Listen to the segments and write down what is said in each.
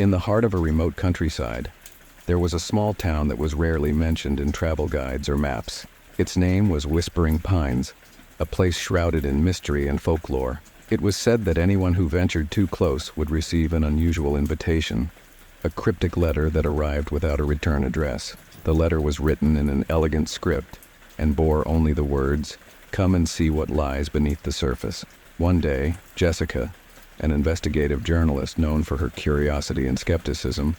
In the heart of a remote countryside, there was a small town that was rarely mentioned in travel guides or maps. Its name was Whispering Pines, a place shrouded in mystery and folklore. It was said that anyone who ventured too close would receive an unusual invitation, a cryptic letter that arrived without a return address. The letter was written in an elegant script and bore only the words, "Come and see what lies beneath the surface." One day, Jessica, an investigative journalist known for her curiosity and skepticism,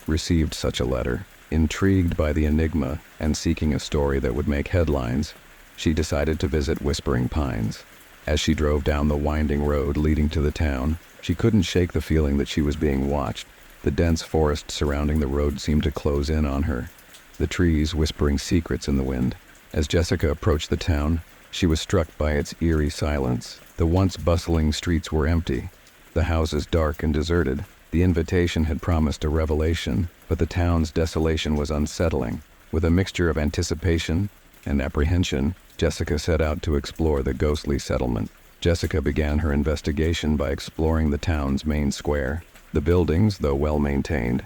received such a letter. Intrigued by the enigma and seeking a story that would make headlines, she decided to visit Whispering Pines. As she drove down the winding road leading to the town, she couldn't shake the feeling that she was being watched. The dense forest surrounding the road seemed to close in on her, the trees whispering secrets in the wind. As Jessica approached the town, she was struck by its eerie silence. The once bustling streets were empty, the houses dark and deserted. The invitation had promised a revelation, but the town's desolation was unsettling. With a mixture of anticipation and apprehension, Jessica set out to explore the ghostly settlement. Jessica began her investigation by exploring the town's main square. The buildings, though well-maintained,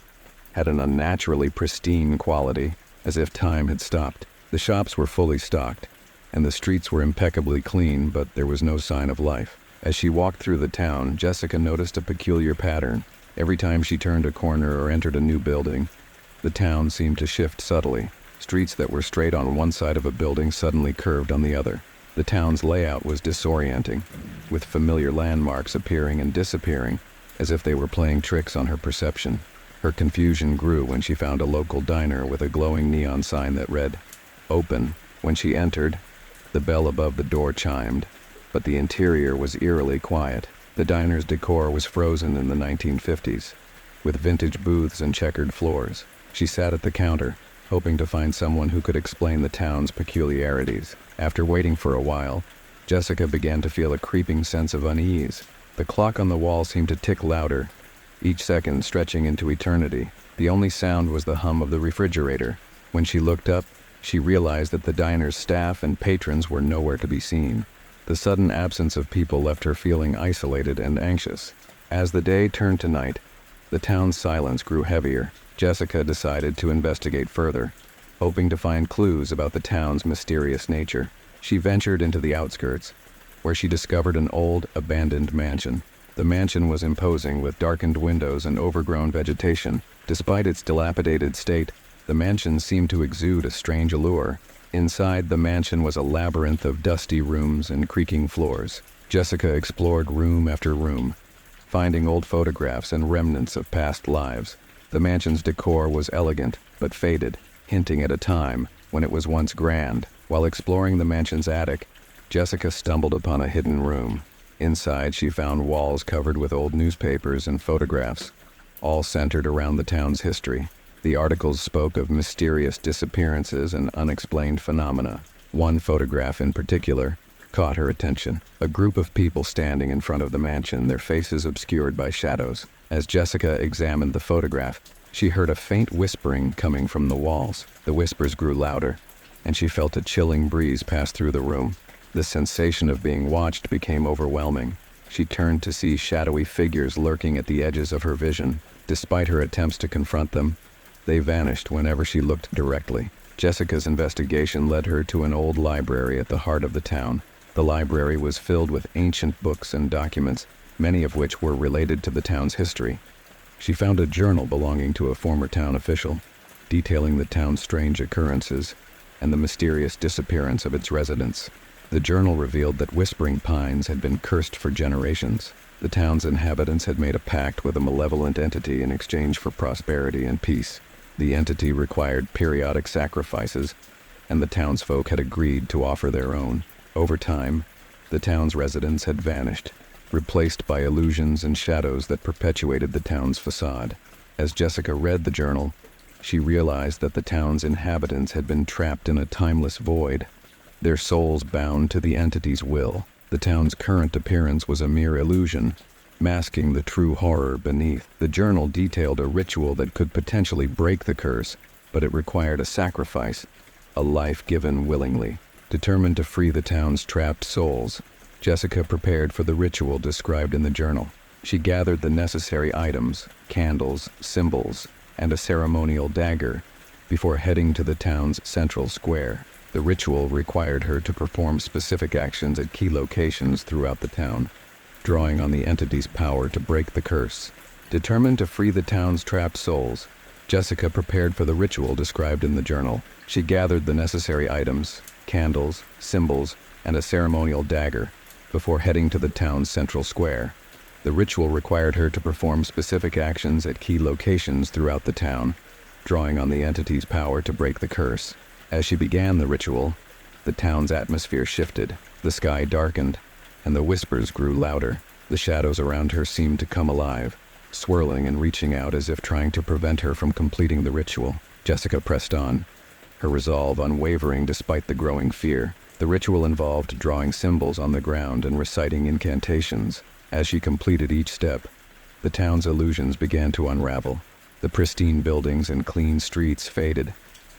had an unnaturally pristine quality, as if time had stopped. The shops were fully stocked, and the streets were impeccably clean, but there was no sign of life. As she walked through the town, Jessica noticed a peculiar pattern. Every time she turned a corner or entered a new building, the town seemed to shift subtly. Streets that were straight on one side of a building suddenly curved on the other. The town's layout was disorienting, with familiar landmarks appearing and disappearing, as if they were playing tricks on her perception. Her confusion grew when she found a local diner with a glowing neon sign that read, "Open." When she entered, the bell above the door chimed, but the interior was eerily quiet. The diner's decor was frozen in the 1950s, with vintage booths and checkered floors. She sat at the counter, hoping to find someone who could explain the town's peculiarities. After waiting for a while, Jessica began to feel a creeping sense of unease. The clock on the wall seemed to tick louder, each second stretching into eternity. The only sound was the hum of the refrigerator. When she looked up, she realized that the diner's staff and patrons were nowhere to be seen. The sudden absence of people left her feeling isolated and anxious. As the day turned to night, the town's silence grew heavier. Jessica decided to investigate further, hoping to find clues about the town's mysterious nature. She ventured into the outskirts, where she discovered an old, abandoned mansion. The mansion was imposing, with darkened windows and overgrown vegetation. Despite its dilapidated state, the mansion seemed to exude a strange allure. Inside the mansion was a labyrinth of dusty rooms and creaking floors. Jessica explored room after room, finding old photographs and remnants of past lives. The mansion's decor was elegant, but faded, hinting at a time when it was once grand. While exploring the mansion's attic, Jessica stumbled upon a hidden room. Inside, she found walls covered with old newspapers and photographs, all centered around the town's history. The articles spoke of mysterious disappearances and unexplained phenomena. One photograph in particular caught her attention. A group of people standing in front of the mansion, their faces obscured by shadows. As Jessica examined the photograph, she heard a faint whispering coming from the walls. The whispers grew louder, and she felt a chilling breeze pass through the room. The sensation of being watched became overwhelming. She turned to see shadowy figures lurking at the edges of her vision. Despite her attempts to confront them, they vanished whenever she looked directly. Jessica's investigation led her to an old library at the heart of the town. The library was filled with ancient books and documents, many of which were related to the town's history. She found a journal belonging to a former town official, detailing the town's strange occurrences and the mysterious disappearance of its residents. The journal revealed that Whispering Pines had been cursed for generations. The town's inhabitants had made a pact with a malevolent entity in exchange for prosperity and peace. The entity required periodic sacrifices, and the townsfolk had agreed to offer their own. Over time, the town's residents had vanished, replaced by illusions and shadows that perpetuated the town's facade. As Jessica read the journal, she realized that the town's inhabitants had been trapped in a timeless void, their souls bound to the entity's will. The town's current appearance was a mere illusion, masking the true horror beneath. The journal detailed a ritual that could potentially break the curse, but it required a sacrifice, a life given willingly. Determined to free the town's trapped souls, Jessica prepared for the ritual described in the journal. She gathered the necessary items, candles, symbols, and a ceremonial dagger before heading to the town's central square. The ritual required her to perform specific actions at key locations throughout the town, drawing on the entity's power to break the curse. Determined to free the town's trapped souls, Jessica prepared for the ritual described in the journal. She gathered the necessary items, candles, symbols, and a ceremonial dagger before heading to the town's central square. The ritual required her to perform specific actions at key locations throughout the town, drawing on the entity's power to break the curse. As she began the ritual, the town's atmosphere shifted, the sky darkened, and the whispers grew louder. The shadows around her seemed to come alive, swirling and reaching out as if trying to prevent her from completing the ritual. Jessica pressed on, her resolve unwavering despite the growing fear. The ritual involved drawing symbols on the ground and reciting incantations. As she completed each step, the town's illusions began to unravel. The pristine buildings and clean streets faded,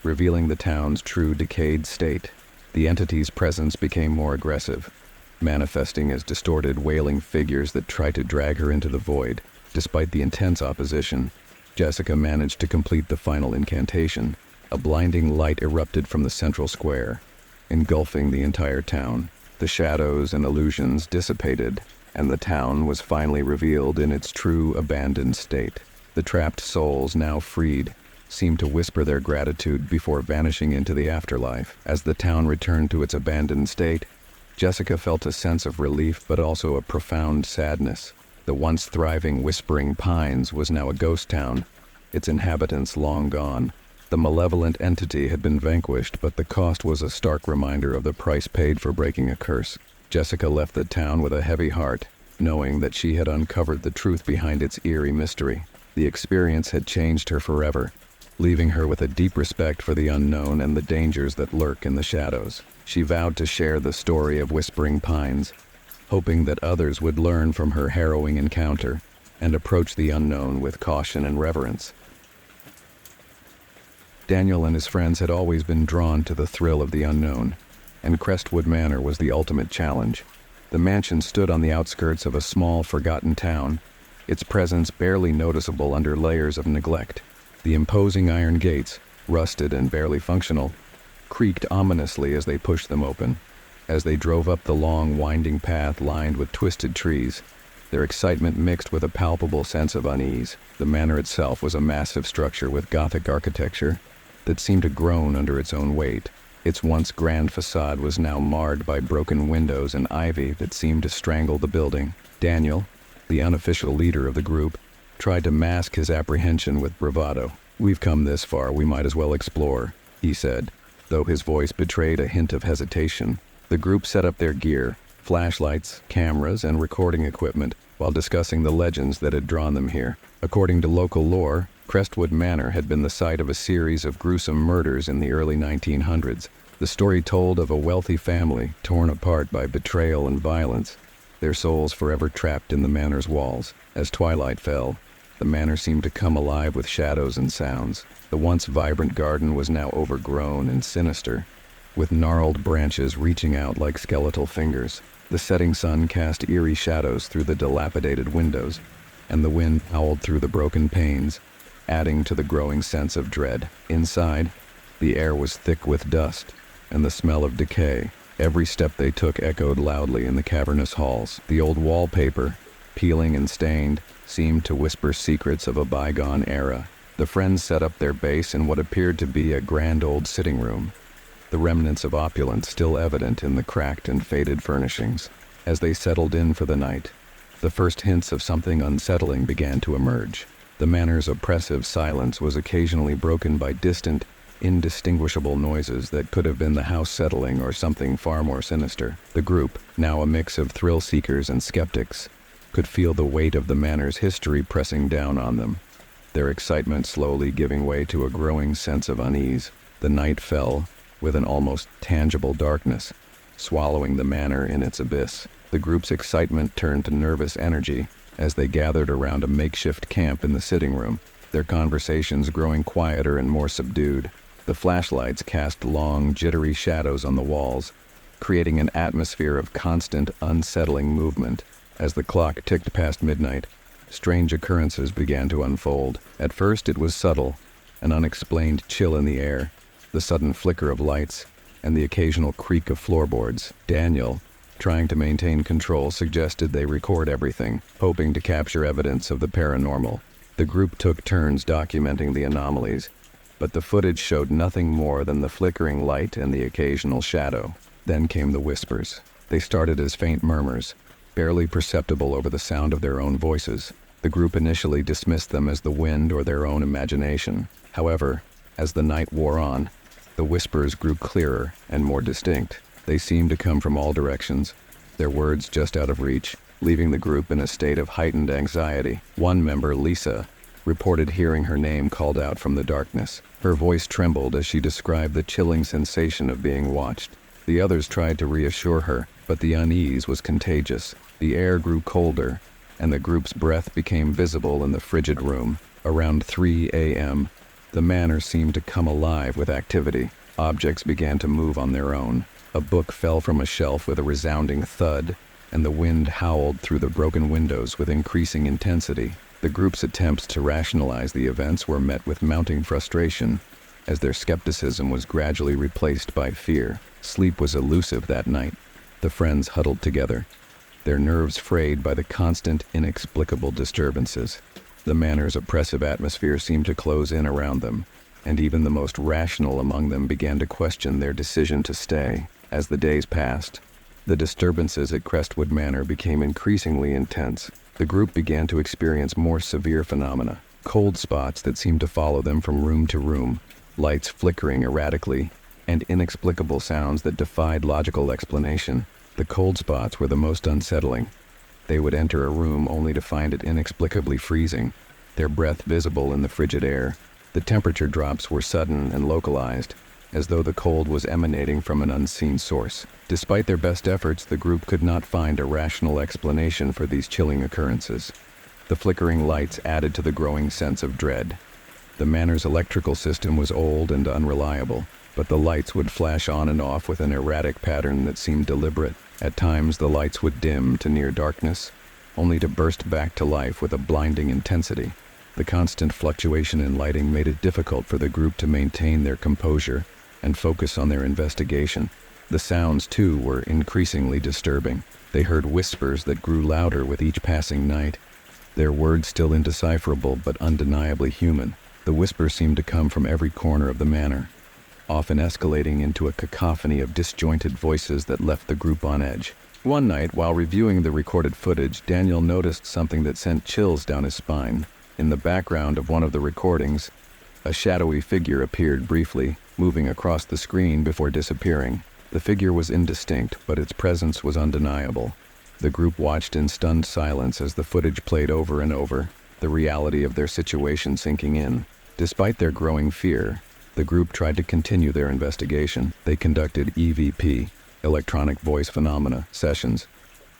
revealing the town's true decayed state. The entity's presence became more aggressive, manifesting as distorted, wailing figures that tried to drag her into the void. Despite the intense opposition, Jessica managed to complete the final incantation. A blinding light erupted from the central square, engulfing the entire town. The shadows and illusions dissipated, and the town was finally revealed in its true abandoned state. The trapped souls, now freed, seemed to whisper their gratitude before vanishing into the afterlife. As the town returned to its abandoned state, Jessica felt a sense of relief but also a profound sadness. The once thriving Whispering Pines was now a ghost town, its inhabitants long gone. The malevolent entity had been vanquished, but the cost was a stark reminder of the price paid for breaking a curse. Jessica left the town with a heavy heart, knowing that she had uncovered the truth behind its eerie mystery. The experience had changed her forever, leaving her with a deep respect for the unknown and the dangers that lurk in the shadows. She vowed to share the story of Whispering Pines, hoping that others would learn from her harrowing encounter and approach the unknown with caution and reverence. Daniel and his friends had always been drawn to the thrill of the unknown, and Crestwood Manor was the ultimate challenge. The mansion stood on the outskirts of a small, forgotten town, its presence barely noticeable under layers of neglect. The imposing iron gates, rusted and barely functional, creaked ominously as they pushed them open. As they drove up the long, winding path lined with twisted trees, their excitement mixed with a palpable sense of unease. The manor itself was a massive structure with Gothic architecture that seemed to groan under its own weight. Its once grand facade was now marred by broken windows and ivy that seemed to strangle the building. Daniel, the unofficial leader of the group, tried to mask his apprehension with bravado. "We've come this far, we might as well explore," he said, though his voice betrayed a hint of hesitation. The group set up their gear, flashlights, cameras, and recording equipment, while discussing the legends that had drawn them here. According to local lore, Crestwood Manor had been the site of a series of gruesome murders in the early 1900s. The story told of a wealthy family torn apart by betrayal and violence, their souls forever trapped in the manor's walls. As twilight fell, the manor seemed to come alive with shadows and sounds. The once vibrant garden was now overgrown and sinister, with gnarled branches reaching out like skeletal fingers. The setting sun cast eerie shadows through the dilapidated windows, and the wind howled through the broken panes, adding to the growing sense of dread. Inside, the air was thick with dust and the smell of decay. Every step they took echoed loudly in the cavernous halls. The old wallpaper, peeling and stained, seemed to whisper secrets of a bygone era. The friends set up their base in what appeared to be a grand old sitting room, the remnants of opulence still evident in the cracked and faded furnishings. As they settled in for the night, the first hints of something unsettling began to emerge. The manor's oppressive silence was occasionally broken by distant, indistinguishable noises that could have been the house settling or something far more sinister. The group, now a mix of thrill-seekers and skeptics, could feel the weight of the manor's history pressing down on them, their excitement slowly giving way to a growing sense of unease. The night fell, with an almost tangible darkness, swallowing the manor in its abyss. The group's excitement turned to nervous energy as they gathered around a makeshift camp in the sitting room, their conversations growing quieter and more subdued. The flashlights cast long, jittery shadows on the walls, creating an atmosphere of constant, unsettling movement. As the clock ticked past midnight, strange occurrences began to unfold. At first it was subtle, an unexplained chill in the air, the sudden flicker of lights, and the occasional creak of floorboards. Daniel, trying to maintain control, suggested they record everything, hoping to capture evidence of the paranormal. The group took turns documenting the anomalies, but the footage showed nothing more than the flickering light and the occasional shadow. Then came the whispers. They started as faint murmurs, barely perceptible over the sound of their own voices. The group initially dismissed them as the wind or their own imagination. However, as the night wore on, the whispers grew clearer and more distinct. They seemed to come from all directions, their words just out of reach, leaving the group in a state of heightened anxiety. One member, Lisa, reported hearing her name called out from the darkness. Her voice trembled as she described the chilling sensation of being watched. The others tried to reassure her, but the unease was contagious. The air grew colder, and the group's breath became visible in the frigid room. Around 3 a.m., the manor seemed to come alive with activity. Objects began to move on their own. A book fell from a shelf with a resounding thud, and the wind howled through the broken windows with increasing intensity. The group's attempts to rationalize the events were met with mounting frustration, as their skepticism was gradually replaced by fear. Sleep was elusive that night. The friends huddled together, their nerves frayed by the constant, inexplicable disturbances. The manor's oppressive atmosphere seemed to close in around them, and even the most rational among them began to question their decision to stay. As the days passed, the disturbances at Crestwood Manor became increasingly intense. The group began to experience more severe phenomena, cold spots that seemed to follow them from room to room, lights flickering erratically, and inexplicable sounds that defied logical explanation. The cold spots were the most unsettling. They would enter a room only to find it inexplicably freezing, their breath visible in the frigid air. The temperature drops were sudden and localized, as though the cold was emanating from an unseen source. Despite their best efforts, the group could not find a rational explanation for these chilling occurrences. The flickering lights added to the growing sense of dread. The manor's electrical system was old and unreliable, but the lights would flash on and off with an erratic pattern that seemed deliberate. At times, the lights would dim to near darkness, only to burst back to life with a blinding intensity. The constant fluctuation in lighting made it difficult for the group to maintain their composure and focus on their investigation. The sounds, too, were increasingly disturbing. They heard whispers that grew louder with each passing night, their words still indecipherable but undeniably human. The whispers seemed to come from every corner of the manor, often escalating into a cacophony of disjointed voices that left the group on edge. One night, while reviewing the recorded footage, Daniel noticed something that sent chills down his spine. In the background of one of the recordings, a shadowy figure appeared briefly, moving across the screen before disappearing. The figure was indistinct, but its presence was undeniable. The group watched in stunned silence as the footage played over and over, the reality of their situation sinking in. Despite their growing fear, the group tried to continue their investigation. They conducted EVP, electronic voice phenomena, sessions,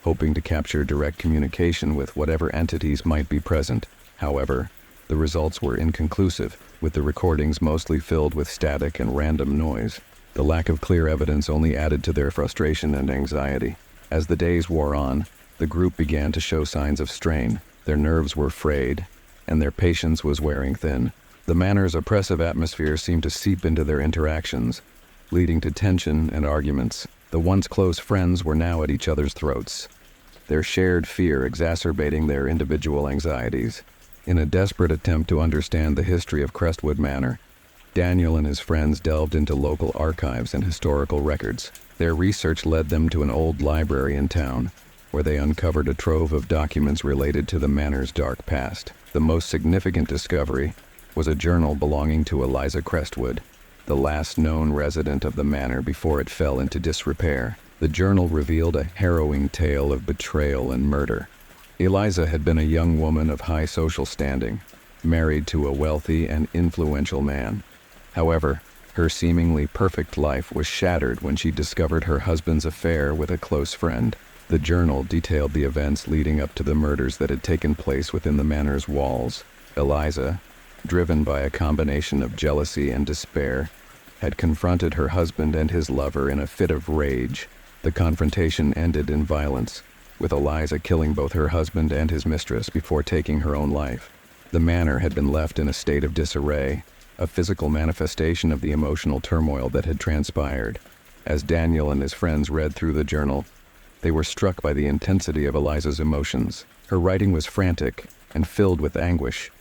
hoping to capture direct communication with whatever entities might be present. However, the results were inconclusive, with the recordings mostly filled with static and random noise. The lack of clear evidence only added to their frustration and anxiety. As the days wore on, the group began to show signs of strain. Their nerves were frayed, and their patience was wearing thin. The manor's oppressive atmosphere seemed to seep into their interactions, leading to tension and arguments. The once close friends were now at each other's throats, their shared fear exacerbating their individual anxieties. In a desperate attempt to understand the history of Crestwood Manor, Daniel and his friends delved into local archives and historical records. Their research led them to an old library in town, where they uncovered a trove of documents related to the manor's dark past. The most significant discovery was a journal belonging to Eliza Crestwood, the last known resident of the manor before it fell into disrepair. The journal revealed a harrowing tale of betrayal and murder. Eliza had been a young woman of high social standing, married to a wealthy and influential man. However, her seemingly perfect life was shattered when she discovered her husband's affair with a close friend. The journal detailed the events leading up to the murders that had taken place within the manor's walls. Eliza, driven by a combination of jealousy and despair, had confronted her husband and his lover in a fit of rage. The confrontation ended in violence, with Eliza killing both her husband and his mistress before taking her own life. The manor had been left in a state of disarray, a physical manifestation of the emotional turmoil that had transpired. As Daniel and his friends read through the journal, they were struck by the intensity of Eliza's emotions. Her writing was frantic and filled with anguish,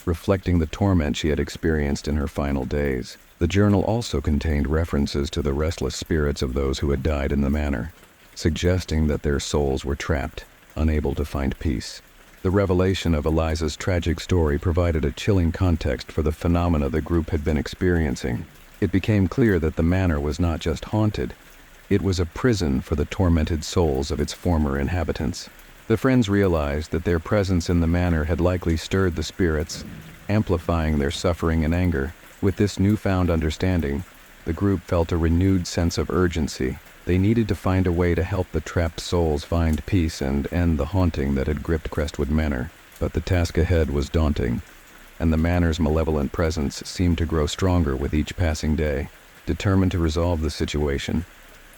reflecting the torment she had experienced in her final days. The journal also contained references to the restless spirits of those who had died in the manor, suggesting that their souls were trapped, unable to find peace. The revelation of Eliza's tragic story provided a chilling context for the phenomena the group had been experiencing. It became clear that the manor was not just haunted, it was a prison for the tormented souls of its former inhabitants. The friends realized that their presence in the manor had likely stirred the spirits, amplifying their suffering and anger. With this newfound understanding, the group felt a renewed sense of urgency. They needed to find a way to help the trapped souls find peace and end the haunting that had gripped Crestwood Manor. But the task ahead was daunting, and the manor's malevolent presence seemed to grow stronger with each passing day. Determined to resolve the situation,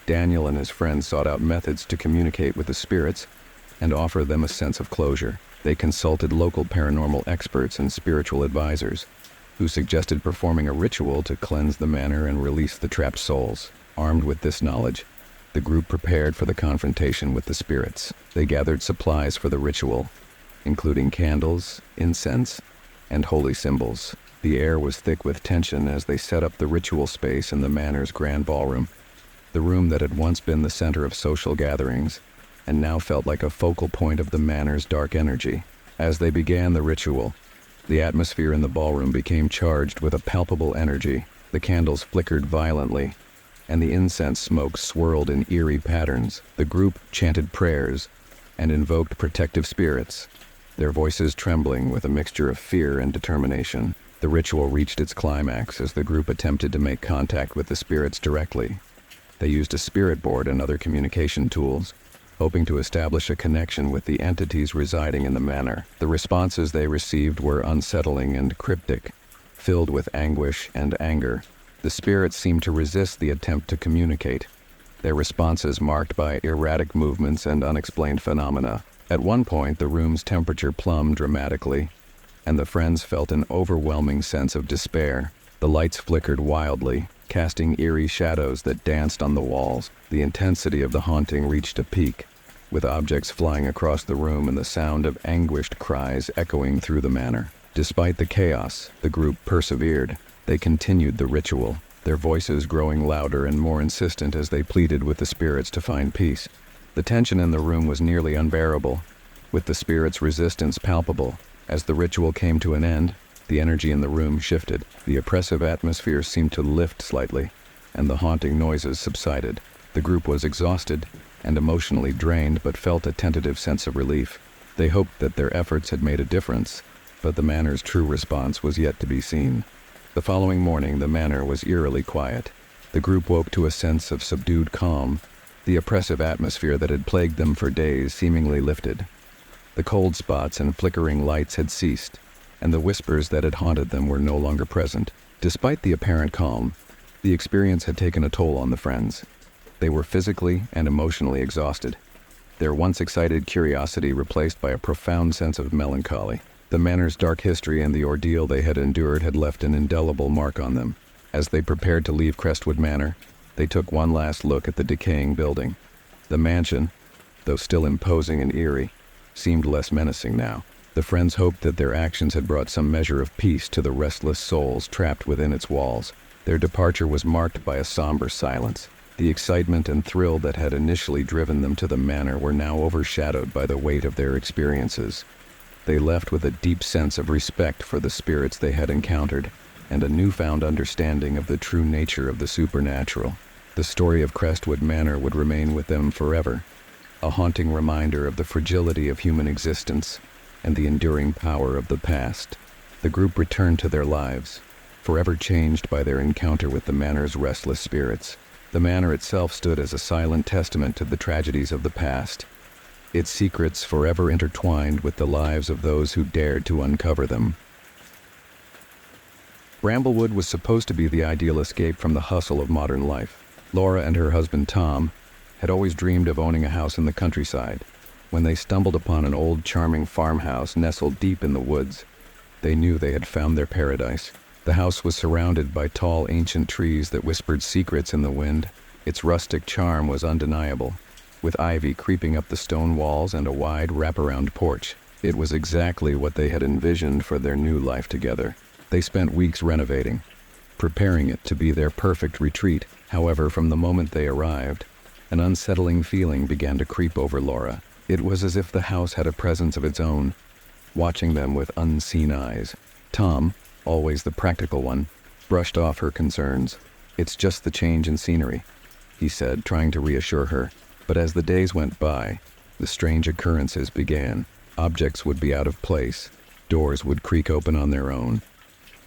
Daniel and his friends sought out methods to communicate with the spirits and offer them a sense of closure. They consulted local paranormal experts and spiritual advisors, who suggested performing a ritual to cleanse the manor and release the trapped souls. Armed with this knowledge, the group prepared for the confrontation with the spirits. They gathered supplies for the ritual, including candles, incense, and holy symbols. The air was thick with tension as they set up the ritual space in the manor's grand ballroom, the room that had once been the center of social gatherings and now felt like a focal point of the manor's dark energy. As they began the ritual, the atmosphere in the ballroom became charged with a palpable energy. The candles flickered violently, and the incense smoke swirled in eerie patterns. The group chanted prayers and invoked protective spirits, their voices trembling with a mixture of fear and determination. The ritual reached its climax as the group attempted to make contact with the spirits directly. They used a spirit board and other communication tools, hoping to establish a connection with the entities residing in the manor. The responses they received were unsettling and cryptic, filled with anguish and anger. The spirits seemed to resist the attempt to communicate, their responses marked by erratic movements and unexplained phenomena. At one point, the room's temperature plumbed dramatically, and the friends felt an overwhelming sense of despair. The lights flickered wildly, casting eerie shadows that danced on the walls. The intensity of the haunting reached a peak, with objects flying across the room and the sound of anguished cries echoing through the manor. Despite the chaos, the group persevered. They continued the ritual, their voices growing louder and more insistent as they pleaded with the spirits to find peace. The tension in the room was nearly unbearable, with the spirits' resistance palpable. As the ritual came to an end, the energy in the room shifted. The oppressive atmosphere seemed to lift slightly, and the haunting noises subsided. The group was exhausted and emotionally drained, but felt a tentative sense of relief. They hoped that their efforts had made a difference, but the manor's true response was yet to be seen. The following morning, the manor was eerily quiet. The group woke to a sense of subdued calm. The oppressive atmosphere that had plagued them for days seemingly lifted. The cold spots and flickering lights had ceased, and the whispers that had haunted them were no longer present. Despite the apparent calm, the experience had taken a toll on the friends. They were physically and emotionally exhausted, their once excited curiosity replaced by a profound sense of melancholy. The manor's dark history and the ordeal they had endured had left an indelible mark on them. As they prepared to leave Crestwood Manor, they took one last look at the decaying building. The mansion, though still imposing and eerie, seemed less menacing now. The friends hoped that their actions had brought some measure of peace to the restless souls trapped within its walls. Their departure was marked by a somber silence. The excitement and thrill that had initially driven them to the manor were now overshadowed by the weight of their experiences. They left with a deep sense of respect for the spirits they had encountered, and a newfound understanding of the true nature of the supernatural. The story of Crestwood Manor would remain with them forever, a haunting reminder of the fragility of human existence and the enduring power of the past. The group returned to their lives, forever changed by their encounter with the manor's restless spirits. The manor itself stood as a silent testament to the tragedies of the past, its secrets forever intertwined with the lives of those who dared to uncover them. Bramblewood was supposed to be the ideal escape from the hustle of modern life. Laura and her husband Tom had always dreamed of owning a house in the countryside, When they stumbled upon an old charming farmhouse nestled deep in the woods, they knew they had found their paradise. The house was surrounded by tall ancient trees that whispered secrets in the wind. Its rustic charm was undeniable, with ivy creeping up the stone walls and a wide wraparound porch. It was exactly what they had envisioned for their new life together. They spent weeks renovating, preparing it to be their perfect retreat. However, from the moment they arrived, an unsettling feeling began to creep over Laura. It was as if the house had a presence of its own, watching them with unseen eyes. Tom, always the practical one, brushed off her concerns. "It's just the change in scenery," he said, trying to reassure her. But as the days went by, the strange occurrences began. Objects would be out of place, doors would creak open on their own,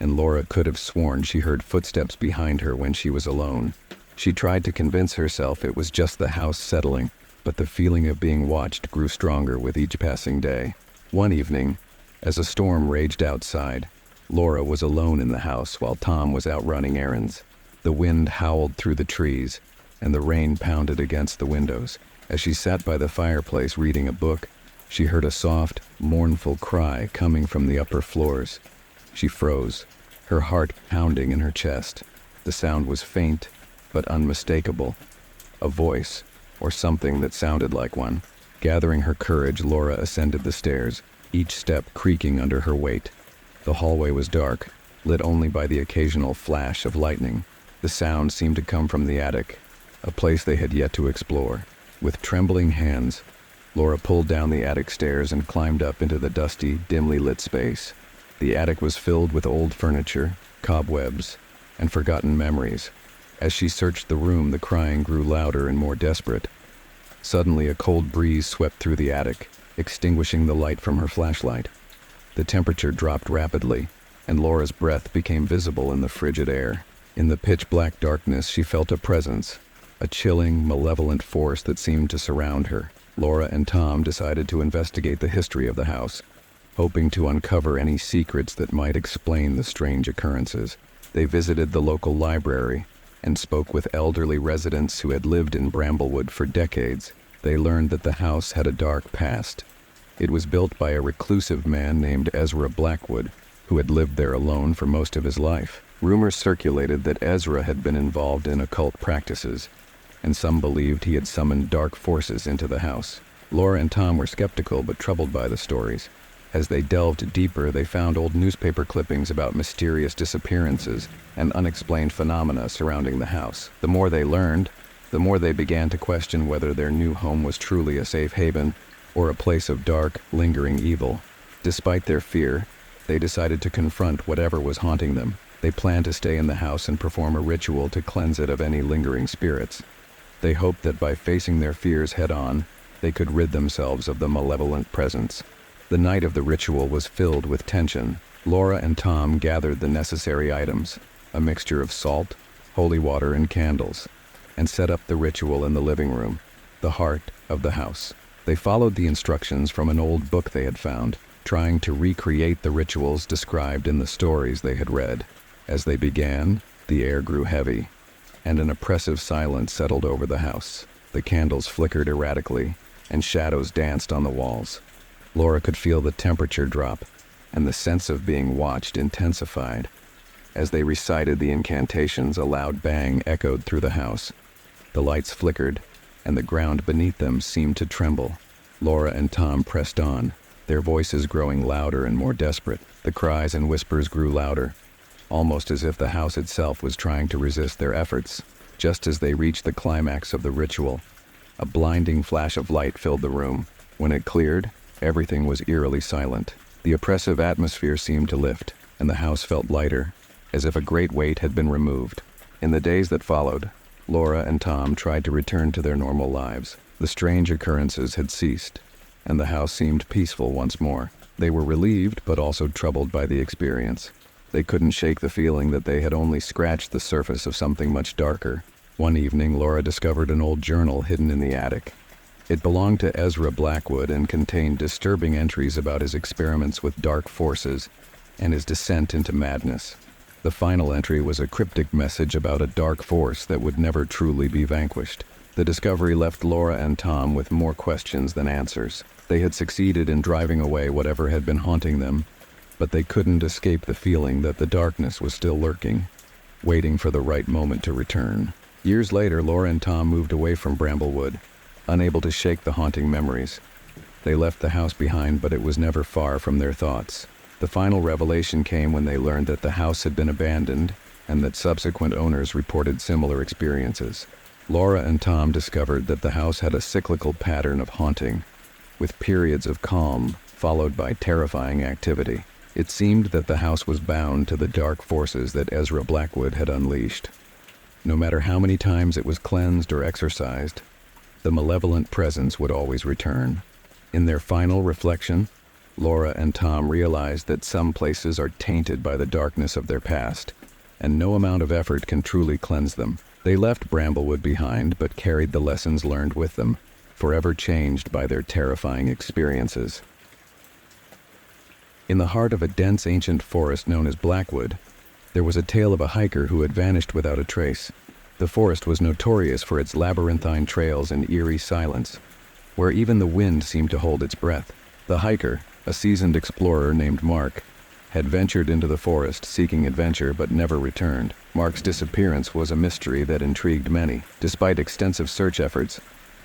and Laura could have sworn she heard footsteps behind her when she was alone. She tried to convince herself it was just the house settling, but the feeling of being watched grew stronger with each passing day. One evening, as a storm raged outside, Laura was alone in the house while Tom was out running errands. The wind howled through the trees, and the rain pounded against the windows. As she sat by the fireplace reading a book, she heard a soft, mournful cry coming from the upper floors. She froze, her heart pounding in her chest. The sound was faint, but unmistakable. A voice, or something that sounded like one. Gathering her courage, Laura ascended the stairs, each step creaking under her weight. The hallway was dark, lit only by the occasional flash of lightning. The sound seemed to come from the attic, a place they had yet to explore. With trembling hands, Laura pulled down the attic stairs and climbed up into the dusty, dimly lit space. The attic was filled with old furniture, cobwebs, and forgotten memories. As she searched the room, the crying grew louder and more desperate. Suddenly, a cold breeze swept through the attic, extinguishing the light from her flashlight. The temperature dropped rapidly, and Laura's breath became visible in the frigid air. In the pitch-black darkness, she felt a presence, a chilling, malevolent force that seemed to surround her. Laura and Tom decided to investigate the history of the house, hoping to uncover any secrets that might explain the strange occurrences. They visited the local library and spoke with elderly residents who had lived in Bramblewood for decades. They learned that the house had a dark past. It was built by a reclusive man named Ezra Blackwood, who had lived there alone for most of his life. Rumors circulated that Ezra had been involved in occult practices, and some believed he had summoned dark forces into the house. Laura and Tom were skeptical but troubled by the stories. As they delved deeper, they found old newspaper clippings about mysterious disappearances and unexplained phenomena surrounding the house. The more they learned, the more they began to question whether their new home was truly a safe haven or a place of dark, lingering evil. Despite their fear, they decided to confront whatever was haunting them. They planned to stay in the house and perform a ritual to cleanse it of any lingering spirits. They hoped that by facing their fears head-on, they could rid themselves of the malevolent presence. The night of the ritual was filled with tension. Laura and Tom gathered the necessary items, a mixture of salt, holy water, and candles, and set up the ritual in the living room, the heart of the house. They followed the instructions from an old book they had found, trying to recreate the rituals described in the stories they had read. As they began, the air grew heavy, and an oppressive silence settled over the house. The candles flickered erratically, and shadows danced on the walls. Laura could feel the temperature drop, and the sense of being watched intensified. As they recited the incantations, a loud bang echoed through the house. The lights flickered, and the ground beneath them seemed to tremble. Laura and Tom pressed on, their voices growing louder and more desperate. The cries and whispers grew louder, almost as if the house itself was trying to resist their efforts. Just as they reached the climax of the ritual, a blinding flash of light filled the room. When it cleared, everything was eerily silent. The oppressive atmosphere seemed to lift, and the house felt lighter, as if a great weight had been removed. In the days that followed, Laura and Tom tried to return to their normal lives. The strange occurrences had ceased, and the house seemed peaceful once more. They were relieved but also troubled by the experience. They couldn't shake the feeling that they had only scratched the surface of something much darker. One evening, Laura discovered an old journal hidden in the attic. It belonged to Ezra Blackwood and contained disturbing entries about his experiments with dark forces and his descent into madness. The final entry was a cryptic message about a dark force that would never truly be vanquished. The discovery left Laura and Tom with more questions than answers. They had succeeded in driving away whatever had been haunting them, but they couldn't escape the feeling that the darkness was still lurking, waiting for the right moment to return. Years later, Laura and Tom moved away from Bramblewood, unable to shake the haunting memories. They left the house behind, but it was never far from their thoughts. The final revelation came when they learned that the house had been abandoned and that subsequent owners reported similar experiences. Laura and Tom discovered that the house had a cyclical pattern of haunting, with periods of calm followed by terrifying activity. It seemed that the house was bound to the dark forces that Ezra Blackwood had unleashed. No matter how many times it was cleansed or exorcised, the malevolent presence would always return. In their final reflection, Laura and Tom realized that some places are tainted by the darkness of their past, and no amount of effort can truly cleanse them. They left Bramblewood behind, but carried the lessons learned with them, forever changed by their terrifying experiences. In the heart of a dense ancient forest known as Blackwood, there was a tale of a hiker who had vanished without a trace. The forest was notorious for its labyrinthine trails and eerie silence, where even the wind seemed to hold its breath. The hiker, a seasoned explorer named Mark, had ventured into the forest seeking adventure but never returned. Mark's disappearance was a mystery that intrigued many. Despite extensive search efforts,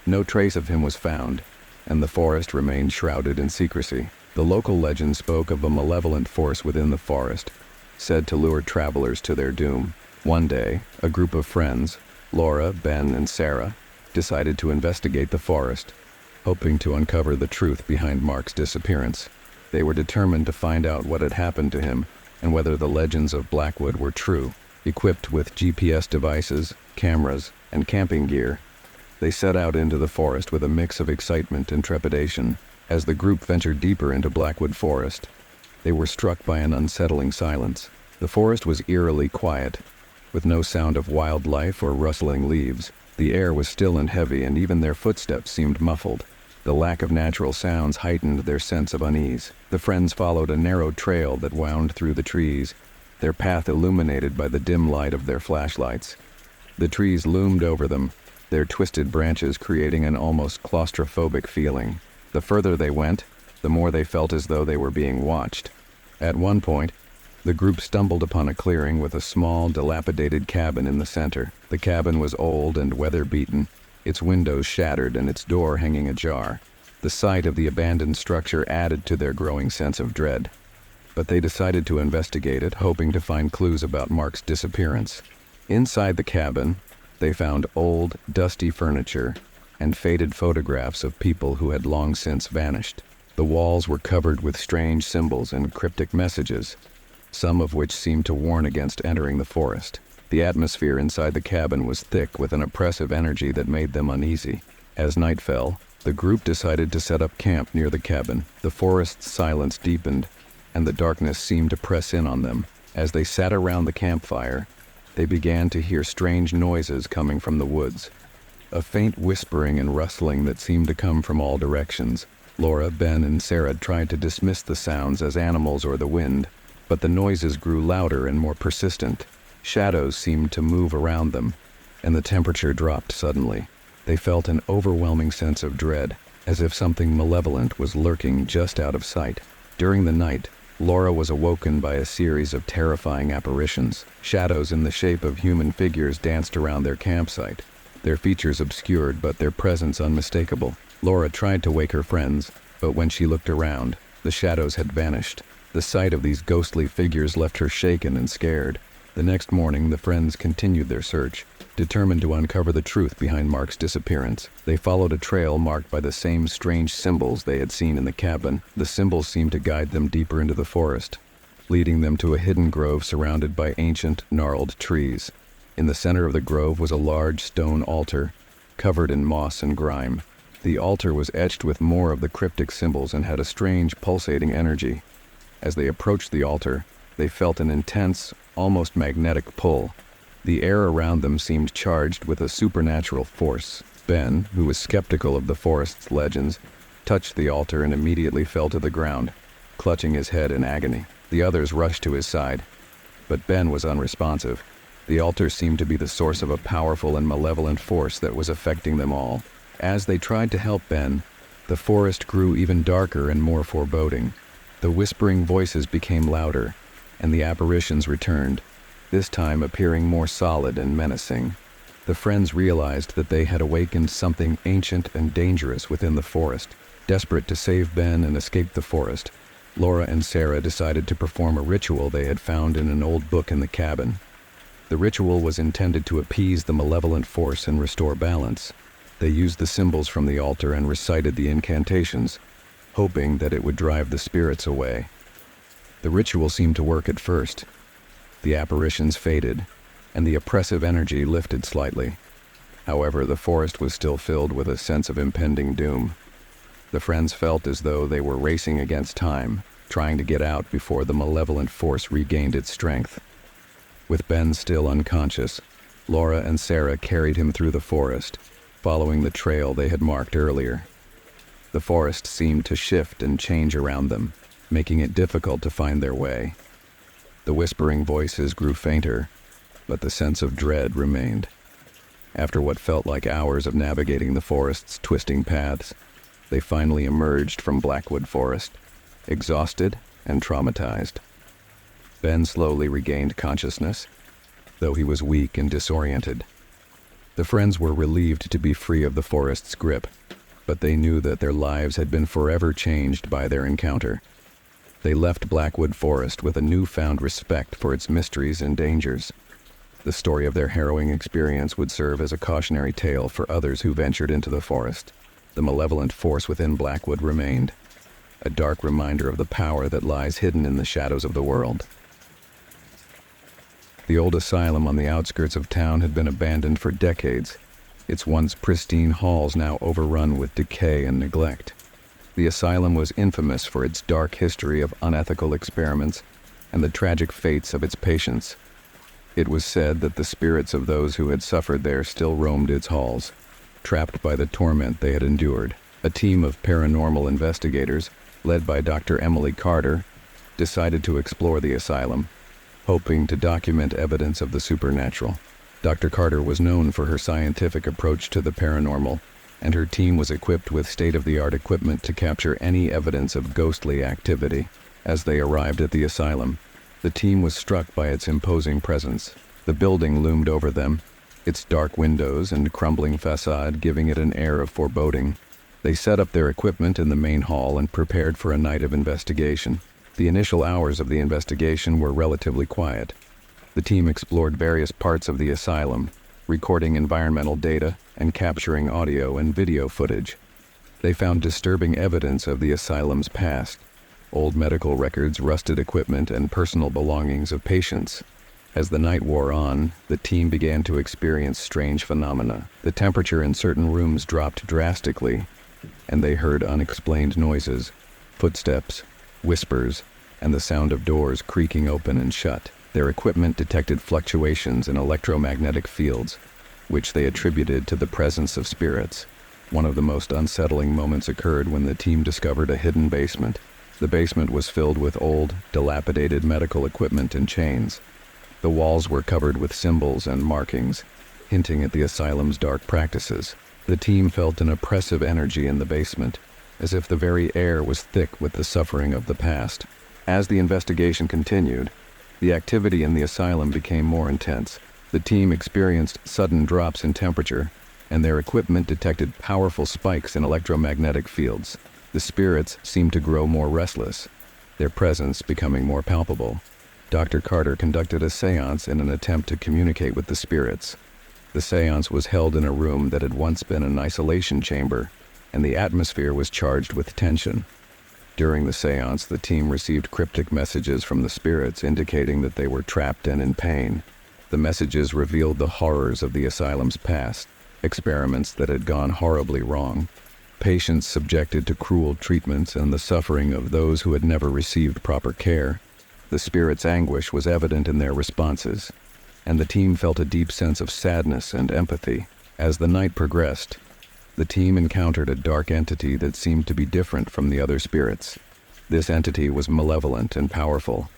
no trace of him was found, and the forest remained shrouded in secrecy. The local legend spoke of a malevolent force within the forest, said to lure travelers to their doom. One day, a group of friends, Laura, Ben, and Sarah, decided to investigate the forest, hoping to uncover the truth behind Mark's disappearance. They were determined to find out what had happened to him and whether the legends of Blackwood were true. Equipped with GPS devices, cameras, and camping gear, they set out into the forest with a mix of excitement and trepidation. As the group ventured deeper into Blackwood Forest, they were struck by an unsettling silence. The forest was eerily quiet, with no sound of wildlife or rustling leaves. The air was still and heavy, and even their footsteps seemed muffled. The lack of natural sounds heightened their sense of unease. The friends followed a narrow trail that wound through the trees, their path illuminated by the dim light of their flashlights. The trees loomed over them, their twisted branches creating an almost claustrophobic feeling. The further they went, the more they felt as though they were being watched. At one point, the group stumbled upon a clearing with a small, dilapidated cabin in the center. The cabin was old and weather-beaten, its windows shattered and its door hanging ajar. The sight of the abandoned structure added to their growing sense of dread. But they decided to investigate it, hoping to find clues about Mark's disappearance. Inside the cabin, they found old, dusty furniture and faded photographs of people who had long since vanished. The walls were covered with strange symbols and cryptic messages, some of which seemed to warn against entering the forest. The atmosphere inside the cabin was thick with an oppressive energy that made them uneasy. As night fell, the group decided to set up camp near the cabin. The forest's silence deepened, and the darkness seemed to press in on them. As they sat around the campfire, they began to hear strange noises coming from the woods, a faint whispering and rustling that seemed to come from all directions. Laura, Ben, and Sarah tried to dismiss the sounds as animals or the wind, but the noises grew louder and more persistent. Shadows seemed to move around them, and the temperature dropped suddenly. They felt an overwhelming sense of dread, as if something malevolent was lurking just out of sight. During the night, Laura was awoken by a series of terrifying apparitions. Shadows in the shape of human figures danced around their campsite, their features obscured but their presence unmistakable. Laura tried to wake her friends, but when she looked around, the shadows had vanished. The sight of these ghostly figures left her shaken and scared. The next morning, the friends continued their search, determined to uncover the truth behind Mark's disappearance. They followed a trail marked by the same strange symbols they had seen in the cabin. The symbols seemed to guide them deeper into the forest, leading them to a hidden grove surrounded by ancient, gnarled trees. In the center of the grove was a large stone altar, covered in moss and grime. The altar was etched with more of the cryptic symbols and had a strange, pulsating energy. As they approached the altar, they felt an intense, almost magnetic pull. The air around them seemed charged with a supernatural force. Ben, who was skeptical of the forest's legends, touched the altar and immediately fell to the ground, clutching his head in agony. The others rushed to his side, but Ben was unresponsive. The altar seemed to be the source of a powerful and malevolent force that was affecting them all. As they tried to help Ben, the forest grew even darker and more foreboding. The whispering voices became louder, and the apparitions returned, this time appearing more solid and menacing. The friends realized that they had awakened something ancient and dangerous within the forest. Desperate to save Ben and escape the forest, Laura and Sarah decided to perform a ritual they had found in an old book in the cabin. The ritual was intended to appease the malevolent force and restore balance. They used the symbols from the altar and recited the incantations, hoping that it would drive the spirits away. The ritual seemed to work at first. The apparitions faded, and the oppressive energy lifted slightly. However, the forest was still filled with a sense of impending doom. The friends felt as though they were racing against time, trying to get out before the malevolent force regained its strength. With Ben still unconscious, Laura and Sarah carried him through the forest, following the trail they had marked earlier. The forest seemed to shift and change around them, making it difficult to find their way. The whispering voices grew fainter, but the sense of dread remained. After what felt like hours of navigating the forest's twisting paths, they finally emerged from Blackwood Forest, exhausted and traumatized. Ben slowly regained consciousness, though he was weak and disoriented. The friends were relieved to be free of the forest's grip, but they knew that their lives had been forever changed by their encounter. They left Blackwood Forest with a newfound respect for its mysteries and dangers. The story of their harrowing experience would serve as a cautionary tale for others who ventured into the forest. The malevolent force within Blackwood remained, a dark reminder of the power that lies hidden in the shadows of the world. The old asylum on the outskirts of town had been abandoned for decades, its once pristine halls now overrun with decay and neglect. The asylum was infamous for its dark history of unethical experiments and the tragic fates of its patients. It was said that the spirits of those who had suffered there still roamed its halls, trapped by the torment they had endured. A team of paranormal investigators, led by Dr. Emily Carter, decided to explore the asylum, hoping to document evidence of the supernatural. Dr. Carter was known for her scientific approach to the paranormal, and her team was equipped with state-of-the-art equipment to capture any evidence of ghostly activity. As they arrived at the asylum, the team was struck by its imposing presence. The building loomed over them, its dark windows and crumbling facade giving it an air of foreboding. They set up their equipment in the main hall and prepared for a night of investigation. The initial hours of the investigation were relatively quiet. The team explored various parts of the asylum, recording environmental data and capturing audio and video footage. They found disturbing evidence of the asylum's past: old medical records, rusted equipment, and personal belongings of patients. As the night wore on, the team began to experience strange phenomena. The temperature in certain rooms dropped drastically, and they heard unexplained noises, footsteps, whispers, and the sound of doors creaking open and shut. Their equipment detected fluctuations in electromagnetic fields, which they attributed to the presence of spirits. One of the most unsettling moments occurred when the team discovered a hidden basement. The basement was filled with old, dilapidated medical equipment and chains. The walls were covered with symbols and markings, hinting at the asylum's dark practices. The team felt an oppressive energy in the basement, as if the very air was thick with the suffering of the past. As the investigation continued, the activity in the asylum became more intense. The team experienced sudden drops in temperature, and their equipment detected powerful spikes in electromagnetic fields. The spirits seemed to grow more restless, their presence becoming more palpable. Dr. Carter conducted a seance in an attempt to communicate with the spirits. The seance was held in a room that had once been an isolation chamber, and the atmosphere was charged with tension. During the seance, the team received cryptic messages from the spirits indicating that they were trapped and in pain. The messages revealed the horrors of the asylum's past, experiments that had gone horribly wrong, patients subjected to cruel treatments, and the suffering of those who had never received proper care. The spirits' anguish was evident in their responses, and the team felt a deep sense of sadness and empathy. As the night progressed, the team encountered a dark entity that seemed to be different from the other spirits. This entity was malevolent and powerful.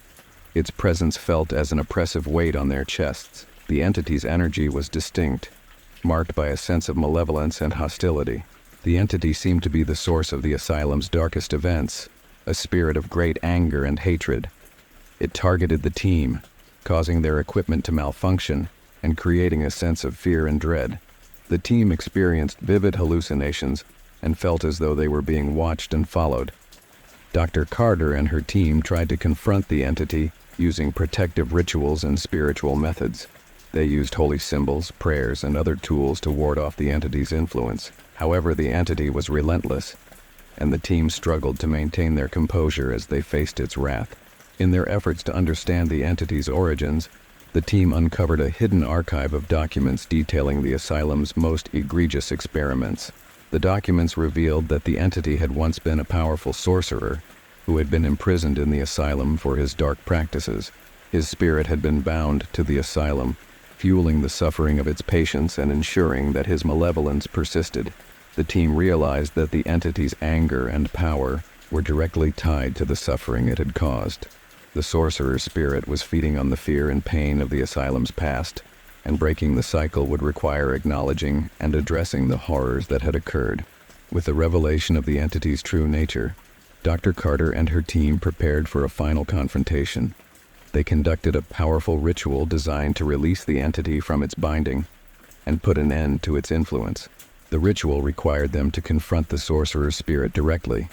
Its presence felt as an oppressive weight on their chests. The entity's energy was distinct, marked by a sense of malevolence and hostility. The entity seemed to be the source of the asylum's darkest events, a spirit of great anger and hatred. It targeted the team, causing their equipment to malfunction and creating a sense of fear and dread. The team experienced vivid hallucinations and felt as though they were being watched and followed. Dr. Carter and her team tried to confront the entity using protective rituals and spiritual methods. They used holy symbols, prayers, and other tools to ward off the entity's influence. However, the entity was relentless, and the team struggled to maintain their composure as they faced its wrath. In their efforts to understand the entity's origins, the team uncovered a hidden archive of documents detailing the asylum's most egregious experiments. The documents revealed that the entity had once been a powerful sorcerer who had been imprisoned in the asylum for his dark practices. His spirit had been bound to the asylum, fueling the suffering of its patients and ensuring that his malevolence persisted. The team realized that the entity's anger and power were directly tied to the suffering it had caused. The sorcerer's spirit was feeding on the fear and pain of the asylum's past, and breaking the cycle would require acknowledging and addressing the horrors that had occurred. With the revelation of the entity's true nature, Dr. Carter and her team prepared for a final confrontation. They conducted a powerful ritual designed to release the entity from its binding and put an end to its influence. The ritual required them to confront the sorcerer's spirit directly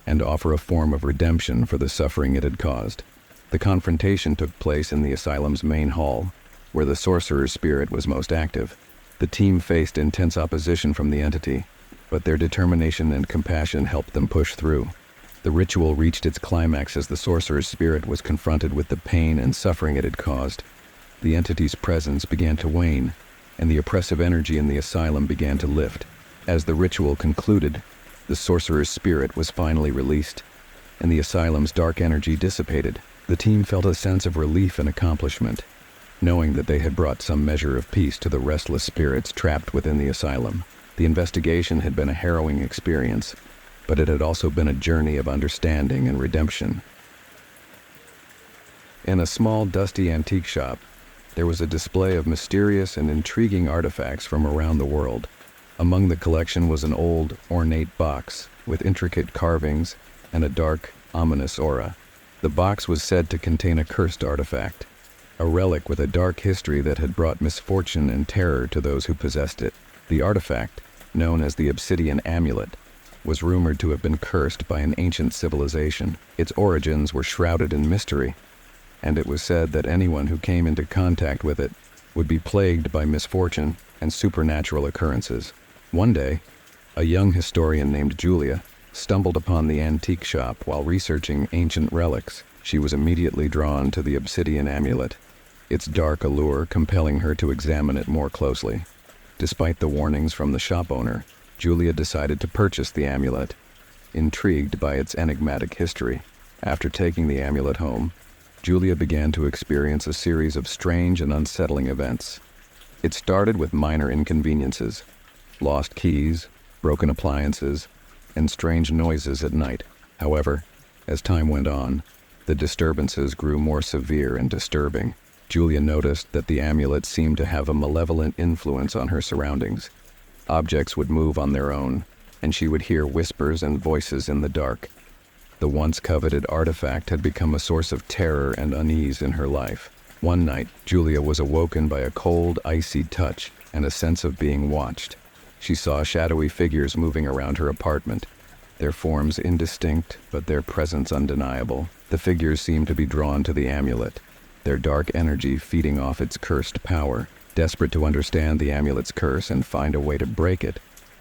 and offer a form of redemption for the suffering it had caused. The confrontation took place in the asylum's main hall, where the sorcerer's spirit was most active. The team faced intense opposition from the entity, but their determination and compassion helped them push through. The ritual reached its climax as the sorcerer's spirit was confronted with the pain and suffering it had caused. The entity's presence began to wane, and the oppressive energy in the asylum began to lift. As the ritual concluded, the sorcerer's spirit was finally released, and the asylum's dark energy dissipated. The team felt a sense of relief and accomplishment, knowing that they had brought some measure of peace to the restless spirits trapped within the asylum. The investigation had been a harrowing experience, but it had also been a journey of understanding and redemption. In a small, dusty antique shop, there was a display of mysterious and intriguing artifacts from around the world. Among the collection was an old, ornate box with intricate carvings and a dark, ominous aura. The box was said to contain a cursed artifact, a relic with a dark history that had brought misfortune and terror to those who possessed it. The artifact, known as the obsidian amulet, was rumored to have been cursed by an ancient civilization. Its origins were shrouded in mystery, and it was said that anyone who came into contact with it would be plagued by misfortune and supernatural occurrences. One day, a young historian named Julia stumbled upon the antique shop while researching ancient relics. She was immediately drawn to the obsidian amulet, its dark allure compelling her to examine it more closely. Despite the warnings from the shop owner, Julia decided to purchase the amulet, intrigued by its enigmatic history. After taking the amulet home, Julia began to experience a series of strange and unsettling events. It started with minor inconveniences, lost keys, broken appliances, and strange noises at night. However, as time went on, the disturbances grew more severe and disturbing. Julia noticed that the amulet seemed to have a malevolent influence on her surroundings. Objects would move on their own, and she would hear whispers and voices in the dark. The once coveted artifact had become a source of terror and unease in her life. One night, Julia was awoken by a cold, icy touch and a sense of being watched. She saw shadowy figures moving around her apartment, their forms indistinct, but their presence undeniable. The figures seemed to be drawn to the amulet, their dark energy feeding off its cursed power. Desperate to understand the amulet's curse and find a way to break it,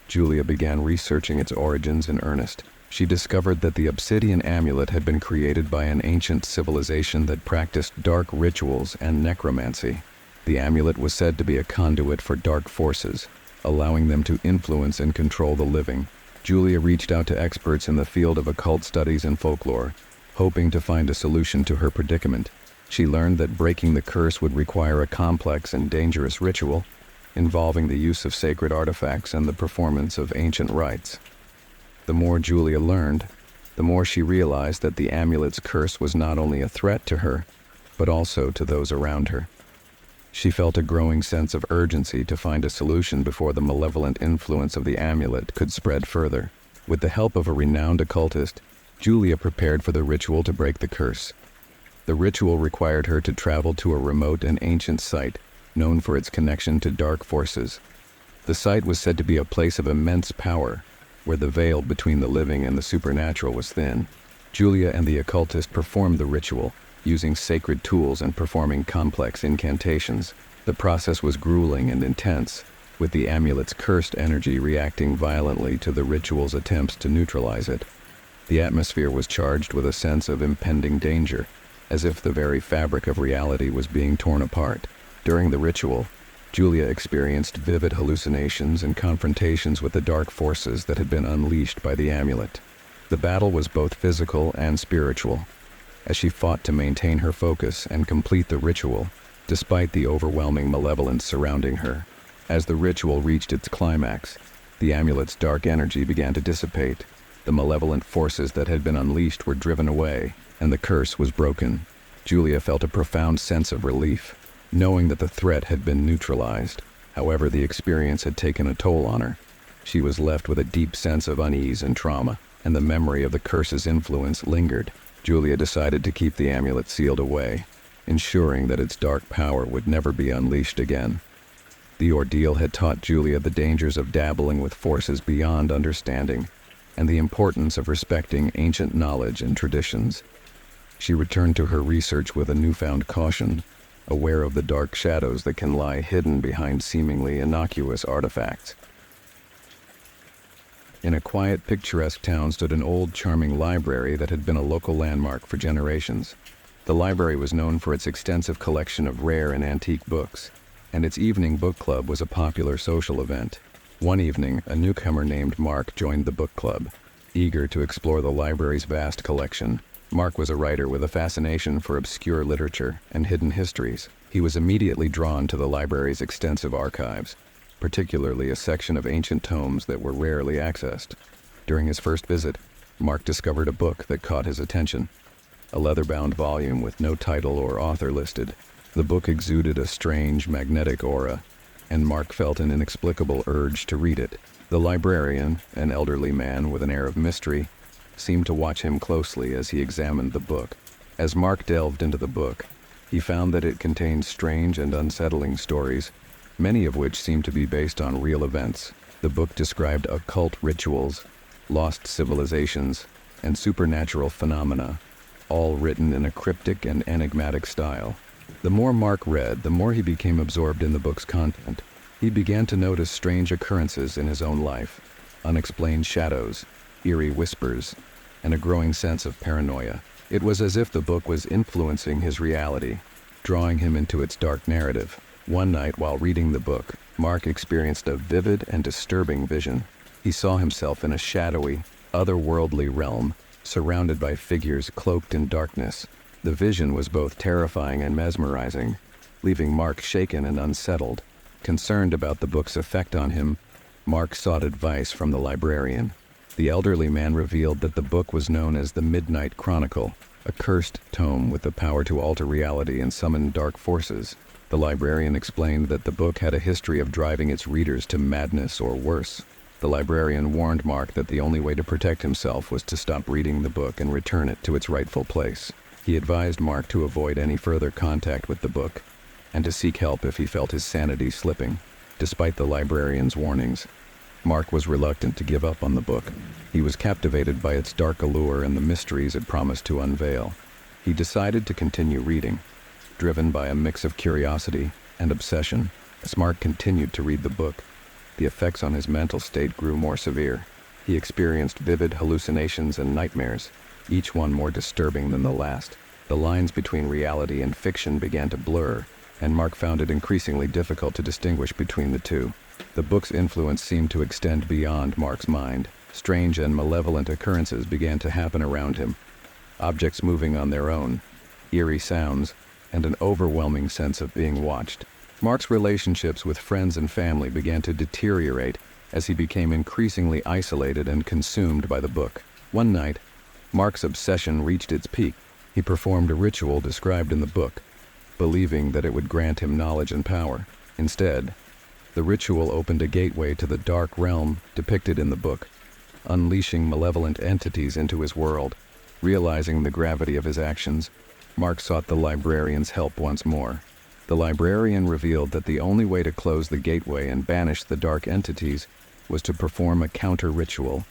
Julia began researching its origins in earnest. She discovered that the obsidian amulet had been created by an ancient civilization that practiced dark rituals and necromancy. The amulet was said to be a conduit for dark forces, allowing them to influence and control the living. Julia reached out to experts in the field of occult studies and folklore, hoping to find a solution to her predicament. She learned that breaking the curse would require a complex and dangerous ritual, involving the use of sacred artifacts and the performance of ancient rites. The more Julia learned, the more she realized that the amulet's curse was not only a threat to her, but also to those around her. She felt a growing sense of urgency to find a solution before the malevolent influence of the amulet could spread further. With the help of a renowned occultist, Julia prepared for the ritual to break the curse. The ritual required her to travel to a remote and ancient site, known for its connection to dark forces. The site was said to be a place of immense power, where the veil between the living and the supernatural was thin. Julia and the occultist performed the ritual, using sacred tools and performing complex incantations. The process was grueling and intense, with the amulet's cursed energy reacting violently to the ritual's attempts to neutralize it. The atmosphere was charged with a sense of impending danger, as if the very fabric of reality was being torn apart. During the ritual, Julia experienced vivid hallucinations and confrontations with the dark forces that had been unleashed by the amulet. The battle was both physical and spiritual, as she fought to maintain her focus and complete the ritual, despite the overwhelming malevolence surrounding her. As the ritual reached its climax, the amulet's dark energy began to dissipate. The malevolent forces that had been unleashed were driven away, and the curse was broken. Julia felt a profound sense of relief, knowing that the threat had been neutralized. However, the experience had taken a toll on her. She was left with a deep sense of unease and trauma, and the memory of the curse's influence lingered. Julia decided to keep the amulet sealed away, ensuring that its dark power would never be unleashed again. The ordeal had taught Julia the dangers of dabbling with forces beyond understanding, and the importance of respecting ancient knowledge and traditions. She returned to her research with a newfound caution, aware of the dark shadows that can lie hidden behind seemingly innocuous artifacts. In a quiet, picturesque town stood an old, charming library that had been a local landmark for generations. The library was known for its extensive collection of rare and antique books, and its evening book club was a popular social event. One evening, a newcomer named Mark joined the book club, eager to explore the library's vast collection. Mark was a writer with a fascination for obscure literature and hidden histories. He was immediately drawn to the library's extensive archives, particularly a section of ancient tomes that were rarely accessed. During his first visit, Mark discovered a book that caught his attention, a leather-bound volume with no title or author listed. The book exuded a strange, magnetic aura, and Mark felt an inexplicable urge to read it. The librarian, an elderly man with an air of mystery, seemed to watch him closely as he examined the book. As Mark delved into the book, he found that it contained strange and unsettling stories, many of which seemed to be based on real events. The book described occult rituals, lost civilizations, and supernatural phenomena, all written in a cryptic and enigmatic style. The more Mark read, the more he became absorbed in the book's content. He began to notice strange occurrences in his own life, unexplained shadows, eerie whispers, and a growing sense of paranoia. It was as if the book was influencing his reality, drawing him into its dark narrative. One night, while reading the book, Mark experienced a vivid and disturbing vision. He saw himself in a shadowy, otherworldly realm, surrounded by figures cloaked in darkness. The vision was both terrifying and mesmerizing, leaving Mark shaken and unsettled. Concerned about the book's effect on him, Mark sought advice from the librarian. The elderly man revealed that the book was known as the Midnight Chronicle, a cursed tome with the power to alter reality and summon dark forces. The librarian explained that the book had a history of driving its readers to madness or worse. The librarian warned Mark that the only way to protect himself was to stop reading the book and return it to its rightful place. He advised Mark to avoid any further contact with the book, and to seek help if he felt his sanity slipping. Despite the librarian's warnings, Mark was reluctant to give up on the book. He was captivated by its dark allure and the mysteries it promised to unveil. He decided to continue reading, driven by a mix of curiosity and obsession. As Mark continued to read the book, the effects on his mental state grew more severe. He experienced vivid hallucinations and nightmares, each one more disturbing than the last. The lines between reality and fiction began to blur, and Mark found it increasingly difficult to distinguish between the two. The book's influence seemed to extend beyond Mark's mind. Strange and malevolent occurrences began to happen around him. Objects moving on their own, eerie sounds, and an overwhelming sense of being watched. Mark's relationships with friends and family began to deteriorate as he became increasingly isolated and consumed by the book. One night, Mark's obsession reached its peak. He performed a ritual described in the book, believing that it would grant him knowledge and power. Instead, the ritual opened a gateway to the dark realm depicted in the book, unleashing malevolent entities into his world. Realizing the gravity of his actions, Mark sought the librarian's help once more. The librarian revealed that the only way to close the gateway and banish the dark entities was to perform a counter-ritual,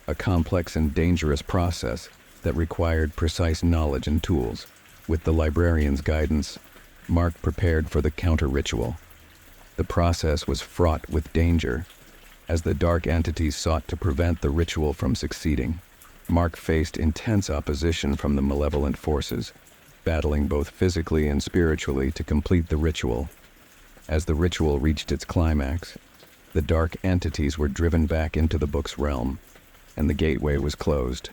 a complex and dangerous process that required precise knowledge and tools. With the librarian's guidance, Mark prepared for the counter-ritual. The process was fraught with danger, as the dark entities sought to prevent the ritual from succeeding. Mark faced intense opposition from the malevolent forces, battling both physically and spiritually to complete the ritual. As the ritual reached its climax, the dark entities were driven back into the book's realm, and the gateway was closed.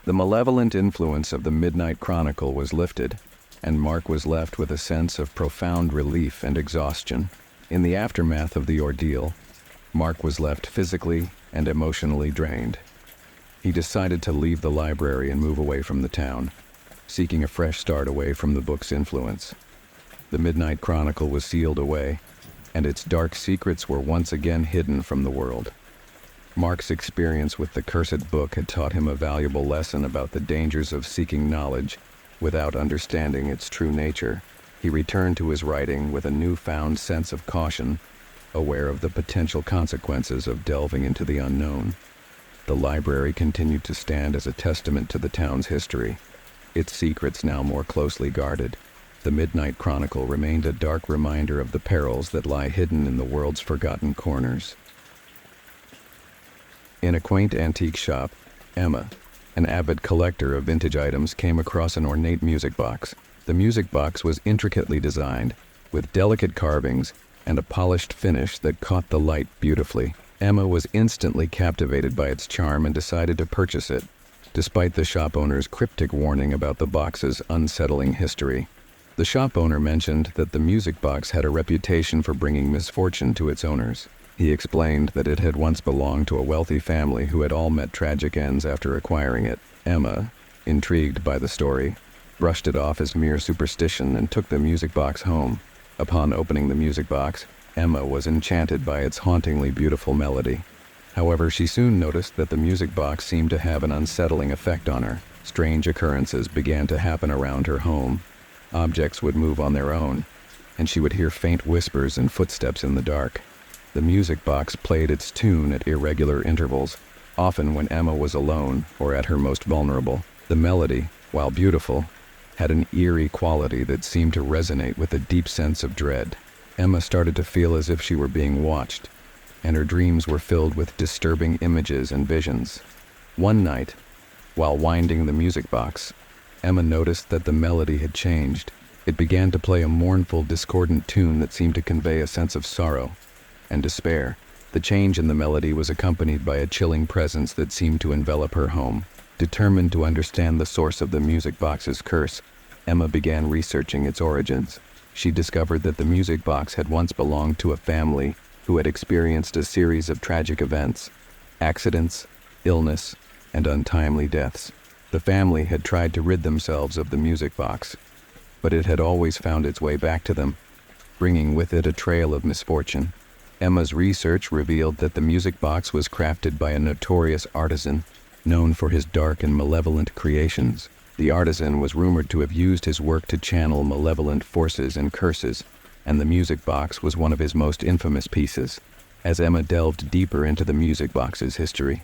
The malevolent influence of the Midnight Chronicle was lifted, and Mark was left with a sense of profound relief and exhaustion. In the aftermath of the ordeal, Mark was left physically and emotionally drained. He decided to leave the library and move away from the town, seeking a fresh start away from the book's influence. The Midnight Chronicle was sealed away, and its dark secrets were once again hidden from the world. Mark's experience with the cursed book had taught him a valuable lesson about the dangers of seeking knowledge without understanding its true nature. He returned to his writing with a newfound sense of caution, aware of the potential consequences of delving into the unknown. The library continued to stand as a testament to the town's history, its secrets now more closely guarded. The Midnight Chronicle remained a dark reminder of the perils that lie hidden in the world's forgotten corners. In a quaint antique shop, Emma, an avid collector of vintage items, came across an ornate music box. The music box was intricately designed, with delicate carvings and a polished finish that caught the light beautifully. Emma was instantly captivated by its charm and decided to purchase it, despite the shop owner's cryptic warning about the box's unsettling history. The shop owner mentioned that the music box had a reputation for bringing misfortune to its owners. He explained that it had once belonged to a wealthy family who had all met tragic ends after acquiring it. Emma, intrigued by the story, brushed it off as mere superstition and took the music box home. Upon opening the music box, Emma was enchanted by its hauntingly beautiful melody. However, she soon noticed that the music box seemed to have an unsettling effect on her. Strange occurrences began to happen around her home. Objects would move on their own, and she would hear faint whispers and footsteps in the dark. The music box played its tune at irregular intervals, often when Emma was alone or at her most vulnerable. The melody, while beautiful, had an eerie quality that seemed to resonate with a deep sense of dread. Emma started to feel as if she were being watched, and her dreams were filled with disturbing images and visions. One night, while winding the music box, Emma noticed that the melody had changed. It began to play a mournful, discordant tune that seemed to convey a sense of sorrow and despair. The change in the melody was accompanied by a chilling presence that seemed to envelop her home. Determined to understand the source of the music box's curse, Emma began researching its origins. She discovered that the music box had once belonged to a family who had experienced a series of tragic events, accidents, illness, and untimely deaths. The family had tried to rid themselves of the music box, but it had always found its way back to them, bringing with it a trail of misfortune. Emma's research revealed that the music box was crafted by a notorious artisan known for his dark and malevolent creations. The artisan was rumored to have used his work to channel malevolent forces and curses, and the music box was one of his most infamous pieces. As Emma delved deeper into the music box's history,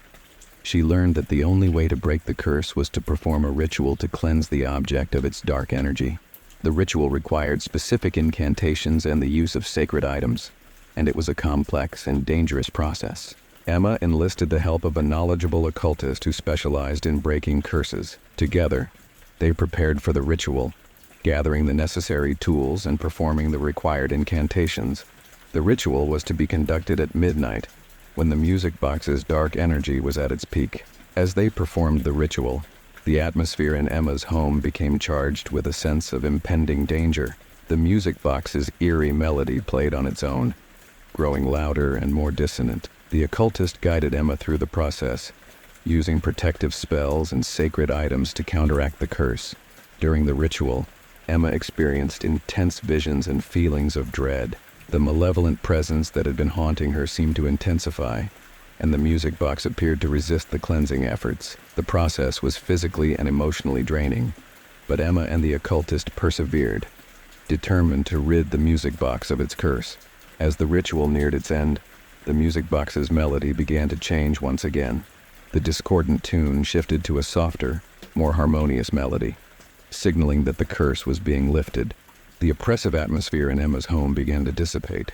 she learned that the only way to break the curse was to perform a ritual to cleanse the object of its dark energy. The ritual required specific incantations and the use of sacred items, and it was a complex and dangerous process. Emma enlisted the help of a knowledgeable occultist who specialized in breaking curses. Together, they prepared for the ritual, gathering the necessary tools and performing the required incantations. The ritual was to be conducted at midnight, when the music box's dark energy was at its peak. As they performed the ritual, the atmosphere in Emma's home became charged with a sense of impending danger. The music box's eerie melody played on its own, growing louder and more dissonant. The occultist guided Emma through the process, using protective spells and sacred items to counteract the curse. During the ritual, Emma experienced intense visions and feelings of dread. The malevolent presence that had been haunting her seemed to intensify, and the music box appeared to resist the cleansing efforts. The process was physically and emotionally draining, but Emma and the occultist persevered, determined to rid the music box of its curse. As the ritual neared its end, the music box's melody began to change once again. The discordant tune shifted to a softer, more harmonious melody, signaling that the curse was being lifted. The oppressive atmosphere in Emma's home began to dissipate,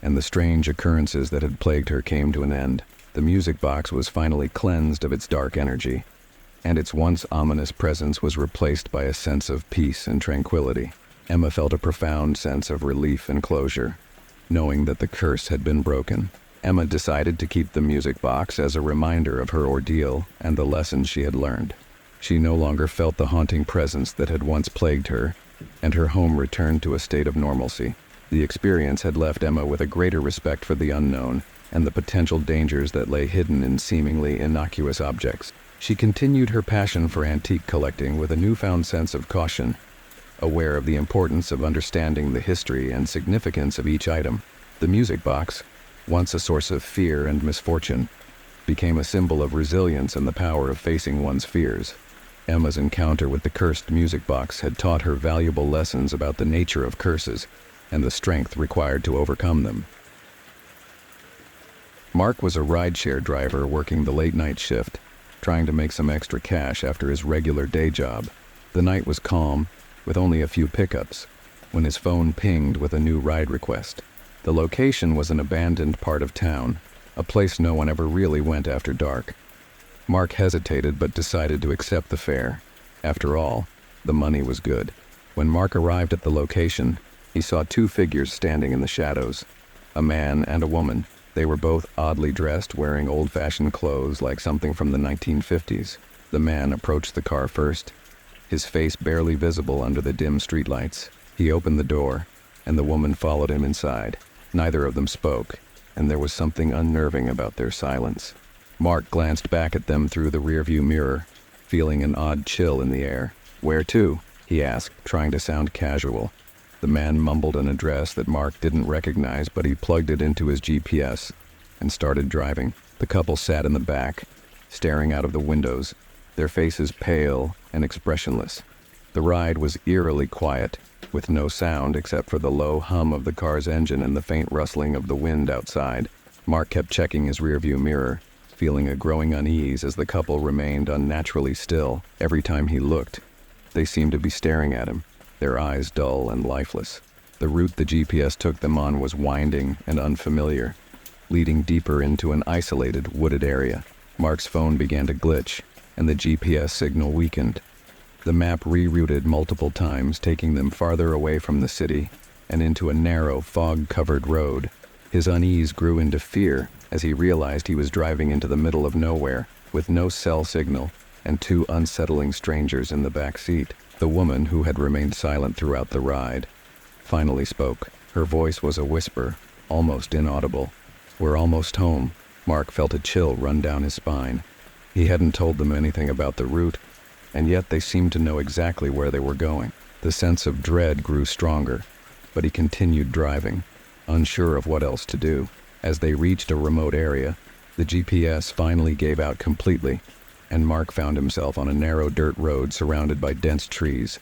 and the strange occurrences that had plagued her came to an end. The music box was finally cleansed of its dark energy, and its once ominous presence was replaced by a sense of peace and tranquility. Emma felt a profound sense of relief and closure, knowing that the curse had been broken. Emma decided to keep the music box as a reminder of her ordeal and the lessons she had learned. She no longer felt the haunting presence that had once plagued her, and her home returned to a state of normalcy. The experience had left Emma with a greater respect for the unknown and the potential dangers that lay hidden in seemingly innocuous objects. She continued her passion for antique collecting with a newfound sense of caution, aware of the importance of understanding the history and significance of each item. The music box, once a source of fear and misfortune, became a symbol of resilience and the power of facing one's fears. Emma's encounter with the cursed music box had taught her valuable lessons about the nature of curses and the strength required to overcome them. Mark was a rideshare driver working the late-night shift, trying to make some extra cash after his regular day job. The night was calm, with only a few pickups, when his phone pinged with a new ride request. The location was an abandoned part of town, a place no one ever really went after dark. Mark hesitated but decided to accept the fare. After all, the money was good. When Mark arrived at the location, he saw two figures standing in the shadows, a man and a woman. They were both oddly dressed, wearing old-fashioned clothes like something from the 1950s. The man approached the car first, his face barely visible under the dim streetlights. He opened the door, and the woman followed him inside. Neither of them spoke, and there was something unnerving about their silence. Mark glanced back at them through the rearview mirror, feeling an odd chill in the air. "Where to?" he asked, trying to sound casual. The man mumbled an address that Mark didn't recognize, but he plugged it into his GPS and started driving. The couple sat in the back, staring out of the windows, their faces pale and expressionless. The ride was eerily quiet, with no sound except for the low hum of the car's engine and the faint rustling of the wind outside. Mark kept checking his rearview mirror, feeling a growing unease as the couple remained unnaturally still. Every time he looked, they seemed to be staring at him, their eyes dull and lifeless. The route the GPS took them on was winding and unfamiliar, leading deeper into an isolated, wooded area. Mark's phone began to glitch, and the GPS signal weakened. The map rerouted multiple times, taking them farther away from the city and into a narrow, fog-covered road. His unease grew into fear as he realized he was driving into the middle of nowhere, with no cell signal and two unsettling strangers in the back seat. The woman, who had remained silent throughout the ride, finally spoke. Her voice was a whisper, almost inaudible. "We're almost home." Mark felt a chill run down his spine. He hadn't told them anything about the route, and yet they seemed to know exactly where they were going. The sense of dread grew stronger, but he continued driving, unsure of what else to do. As they reached a remote area, the GPS finally gave out completely, and Mark found himself on a narrow dirt road surrounded by dense trees.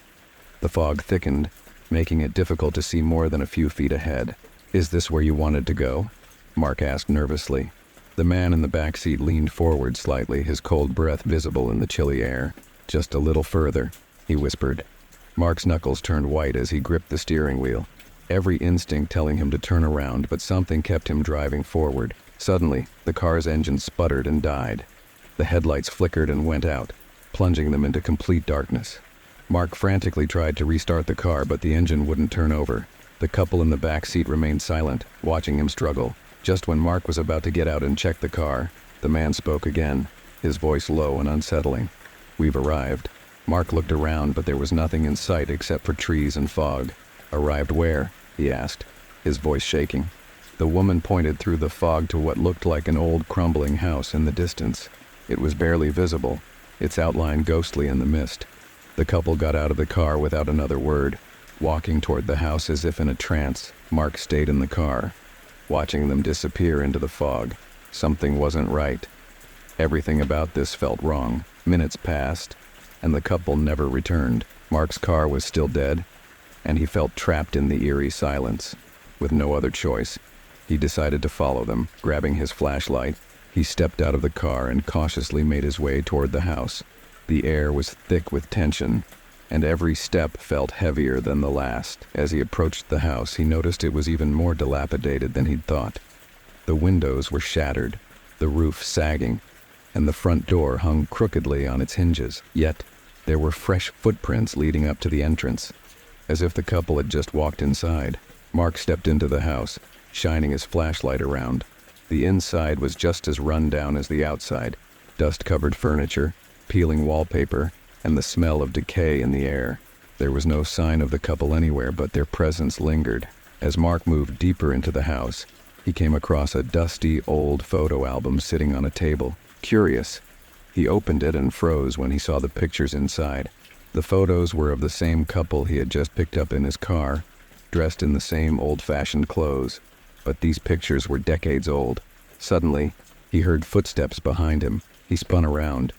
The fog thickened, making it difficult to see more than a few feet ahead. "Is this where you wanted to go?" Mark asked nervously. The man in the back seat leaned forward slightly, his cold breath visible in the chilly air. "Just a little further," he whispered. Mark's knuckles turned white as he gripped the steering wheel, every instinct telling him to turn around, but something kept him driving forward. Suddenly, the car's engine sputtered and died. The headlights flickered and went out, plunging them into complete darkness. Mark frantically tried to restart the car, but the engine wouldn't turn over. The couple in the back seat remained silent, watching him struggle. Just when Mark was about to get out and check the car, the man spoke again, his voice low and unsettling. "We've arrived." Mark looked around, but there was nothing in sight except for trees and fog. "Arrived where?" he asked, his voice shaking. The woman pointed through the fog to what looked like an old crumbling house in the distance. It was barely visible, its outline ghostly in the mist. The couple got out of the car without another word, walking toward the house as if in a trance. Mark stayed in the car, watching them disappear into the fog. Something wasn't right. Everything about this felt wrong. Minutes passed, and the couple never returned. Mark's car was still dead, and he felt trapped in the eerie silence. With no other choice, he decided to follow them. Grabbing his flashlight, he stepped out of the car and cautiously made his way toward the house. The air was thick with tension, and every step felt heavier than the last. As he approached the house, he noticed it was even more dilapidated than he'd thought. The windows were shattered, the roof sagging, and the front door hung crookedly on its hinges. Yet, there were fresh footprints leading up to the entrance, as if the couple had just walked inside. Mark stepped into the house, shining his flashlight around. The inside was just as run down as the outside. Dust-covered furniture, peeling wallpaper, and the smell of decay in the air. There was no sign of the couple anywhere, but their presence lingered. As Mark moved deeper into the house, he came across a dusty, old photo album sitting on a table. Curious, he opened it and froze when he saw the pictures inside. The photos were of the same couple he had just picked up in his car, dressed in the same old-fashioned clothes, but these pictures were decades old. Suddenly, he heard footsteps behind him. He spun around,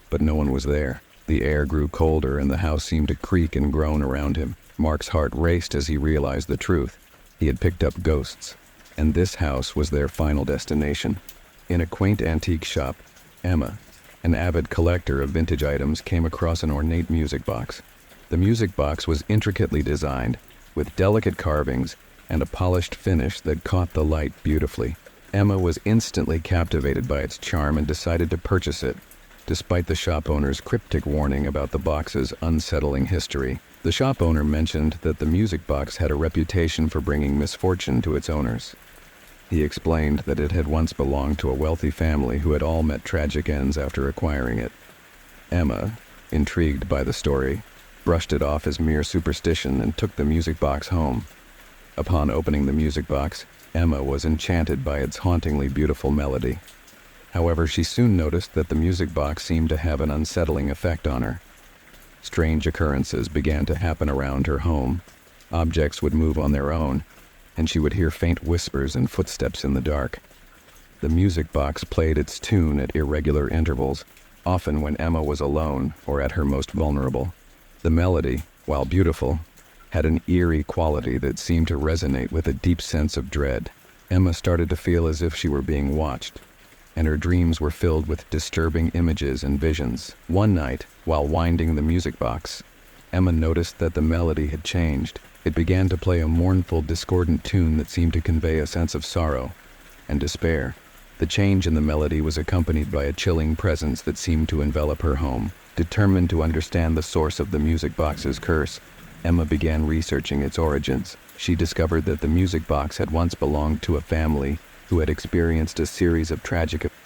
but no one was there. The air grew colder and the house seemed to creak and groan around him. Mark's heart raced as he realized the truth. He had picked up ghosts, and this house was their final destination. In a quaint antique shop, Emma, an avid collector of vintage items, came across an ornate music box. The music box was intricately designed, with delicate carvings and a polished finish that caught the light beautifully. Emma was instantly captivated by its charm and decided to purchase it, despite the shop owner's cryptic warning about the box's unsettling history. The shop owner mentioned that the music box had a reputation for bringing misfortune to its owners. He explained that it had once belonged to a wealthy family who had all met tragic ends after acquiring it. Emma, intrigued by the story, brushed it off as mere superstition and took the music box home. Upon opening the music box, Emma was enchanted by its hauntingly beautiful melody. However, she soon noticed that the music box seemed to have an unsettling effect on her. Strange occurrences began to happen around her home. Objects would move on their own, and she would hear faint whispers and footsteps in the dark. The music box played its tune at irregular intervals, often when Emma was alone or at her most vulnerable. The melody, while beautiful, had an eerie quality that seemed to resonate with a deep sense of dread. Emma started to feel as if she were being watched, and her dreams were filled with disturbing images and visions. One night, while winding the music box, Emma noticed that the melody had changed. It began to play a mournful, discordant tune that seemed to convey a sense of sorrow and despair. The change in the melody was accompanied by a chilling presence that seemed to envelop her home. Determined to understand the source of the music box's curse, Emma began researching its origins. She discovered that the music box had once belonged to a family who had experienced a series of tragic events.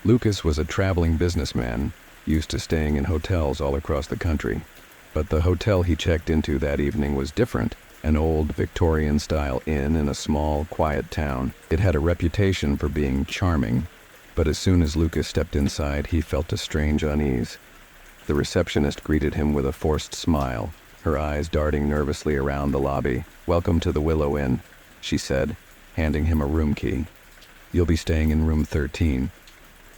Lucas was a traveling businessman, used to staying in hotels all across the country. But the hotel he checked into that evening was different, an old Victorian-style inn in a small, quiet town. It had a reputation for being charming, but as soon as Lucas stepped inside, he felt a strange unease. The receptionist greeted him with a forced smile, her eyes darting nervously around the lobby. "Welcome to the Willow Inn," she said, handing him a room key. "You'll be staying in room 13.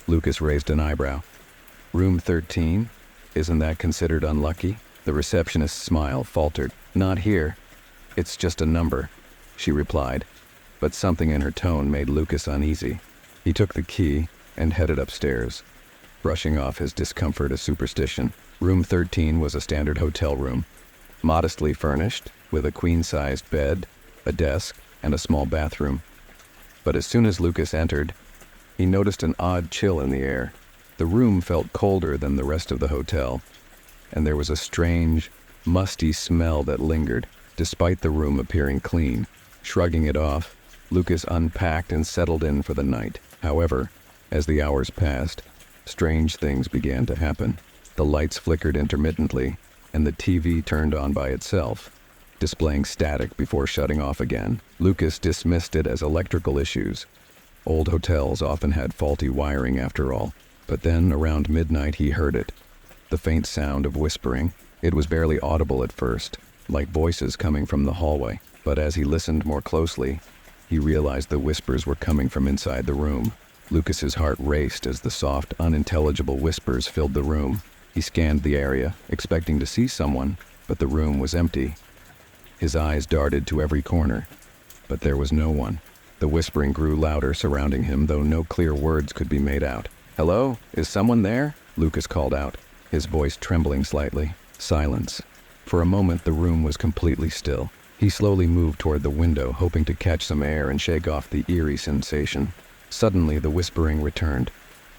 Lucas raised an eyebrow. "Room 13? Isn't that considered unlucky?" The receptionist's smile faltered. "Not here. It's just a number," she replied, but something in her tone made Lucas uneasy. He took the key and headed upstairs, brushing off his discomfort as superstition. Room 13 was a standard hotel room, modestly furnished, with a queen-sized bed, a desk, and a small bathroom. But as soon as Lucas entered, he noticed an odd chill in the air. The room felt colder than the rest of the hotel, and there was a strange, musty smell that lingered, despite the room appearing clean. Shrugging it off, Lucas unpacked and settled in for the night. However, as the hours passed, strange things began to happen. The lights flickered intermittently, and the TV turned on by itself, displaying static before shutting off again. Lucas dismissed it as electrical issues. Old hotels often had faulty wiring after all. But then, around midnight, he heard it. The faint sound of whispering. It was barely audible at first, like voices coming from the hallway, but as he listened more closely, he realized the whispers were coming from inside the room. Lucas's heart raced as the soft, unintelligible whispers filled the room. He scanned the area, expecting to see someone, but the room was empty. His eyes darted to every corner, but there was no one. The whispering grew louder surrounding him, though no clear words could be made out. "Hello? Is someone there?" Lucas called out, his voice trembling slightly. Silence. For a moment, the room was completely still. He slowly moved toward the window, hoping to catch some air and shake off the eerie sensation. Suddenly, the whispering returned,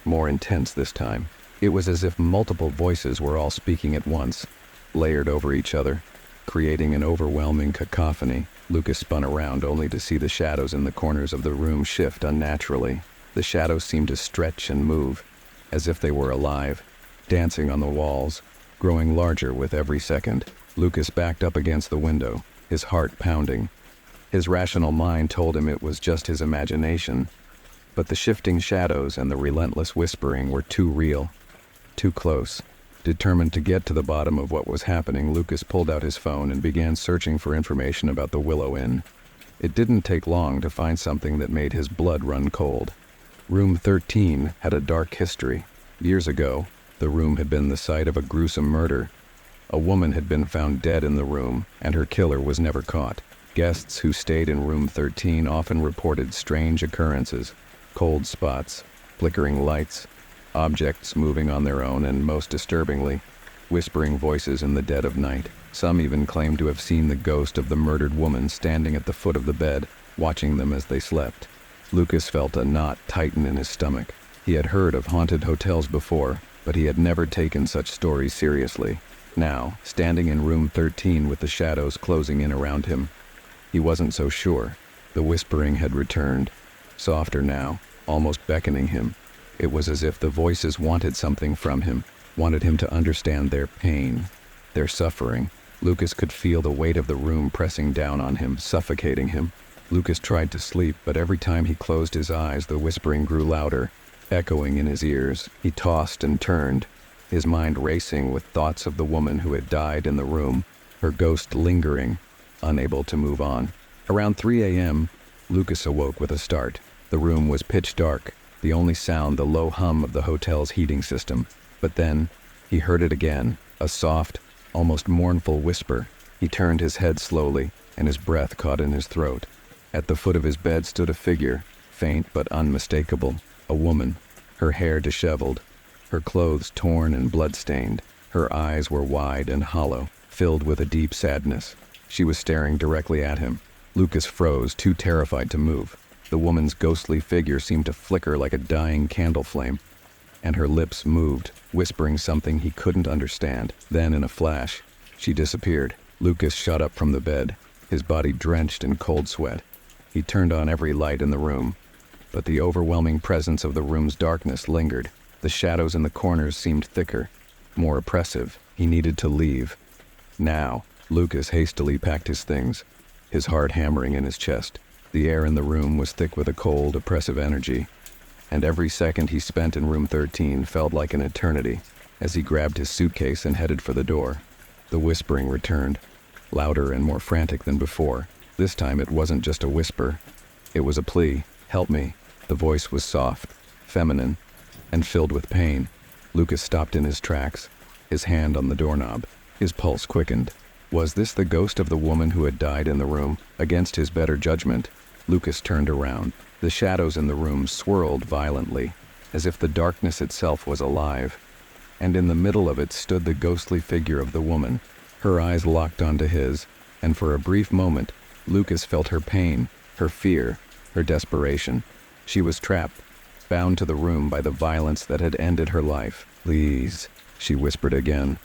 more intense this time. It was as if multiple voices were all speaking at once, layered over each other, creating an overwhelming cacophony. Lucas spun around only to see the shadows in the corners of the room shift unnaturally. The shadows seemed to stretch and move, as if they were alive, dancing on the walls, growing larger with every second. Lucas backed up against the window, his heart pounding. His rational mind told him it was just his imagination, but the shifting shadows and the relentless whispering were too real, too close. Determined to get to the bottom of what was happening, Lucas pulled out his phone and began searching for information about the Willow Inn. It didn't take long to find something that made his blood run cold. Room 13 had a dark history. Years ago, the room had been the site of a gruesome murder. A woman had been found dead in the room, and her killer was never caught. Guests who stayed in room 13 often reported strange occurrences: cold spots, flickering lights, objects moving on their own, and most disturbingly, whispering voices in the dead of night. Some even claimed to have seen the ghost of the murdered woman standing at the foot of the bed, watching them as they slept. Lucas felt a knot tighten in his stomach. He had heard of haunted hotels before, but he had never taken such stories seriously. Now, standing in room 13 with the shadows closing in around him, he wasn't so sure. The whispering had returned, softer now, almost beckoning him. It was as if the voices wanted something from him, wanted him to understand their pain, their suffering. Lucas could feel the weight of the room pressing down on him, suffocating him. Lucas tried to sleep, but every time he closed his eyes, the whispering grew louder, echoing in his ears. He tossed and turned, his mind racing with thoughts of the woman who had died in the room, her ghost lingering, unable to move on. Around 3 a.m., Lucas awoke with a start. The room was pitch dark, the only sound the low hum of the hotel's heating system. But then, he heard it again, a soft, almost mournful whisper. He turned his head slowly, and his breath caught in his throat. At the foot of his bed stood a figure, faint but unmistakable, a woman, her hair disheveled, her clothes torn and blood-stained. Her eyes were wide and hollow, filled with a deep sadness. She was staring directly at him. Lucas froze, too terrified to move. The woman's ghostly figure seemed to flicker like a dying candle flame, and her lips moved, whispering something he couldn't understand. Then, in a flash, she disappeared. Lucas shot up from the bed, his body drenched in cold sweat. He turned on every light in the room, but the overwhelming presence of the room's darkness lingered. The shadows in the corners seemed thicker, more oppressive. He needed to leave. Now, Lucas hastily packed his things, his heart hammering in his chest. The air in the room was thick with a cold, oppressive energy, and every second he spent in room 13 felt like an eternity. As he grabbed his suitcase and headed for the door, the whispering returned, louder and more frantic than before. This time it wasn't just a whisper. It was a plea. "Help me." The voice was soft, feminine, and filled with pain. Lucas stopped in his tracks, his hand on the doorknob. His pulse quickened. Was this the ghost of the woman who had died in the room? Against his better judgment, Lucas turned around. The shadows in the room swirled violently, as if the darkness itself was alive, and in the middle of it stood the ghostly figure of the woman. Her eyes locked onto his, and for a brief moment, Lucas felt her pain, her fear, her desperation. She was trapped, bound to the room by the violence that had ended her life. "Please," she whispered again,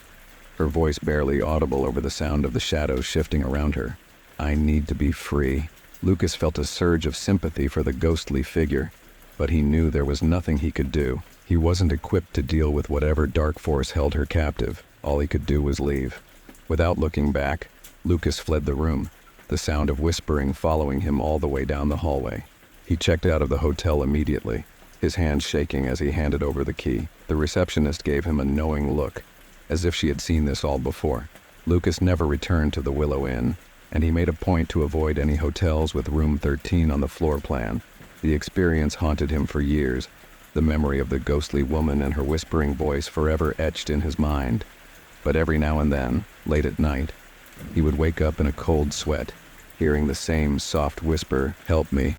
her voice barely audible over the sound of the shadows shifting around her. "I need to be free." Lucas felt a surge of sympathy for the ghostly figure, but he knew there was nothing he could do. He wasn't equipped to deal with whatever dark force held her captive. All he could do was leave. Without looking back, Lucas fled the room, the sound of whispering following him all the way down the hallway. He checked out of the hotel immediately, his hands shaking as he handed over the key. The receptionist gave him a knowing look, as if she had seen this all before. Lucas never returned to the Willow Inn, and he made a point to avoid any hotels with room 13 on the floor plan. The experience haunted him for years, the memory of the ghostly woman and her whispering voice forever etched in his mind. But every now and then, late at night, he would wake up in a cold sweat, hearing the same soft whisper, "Help me."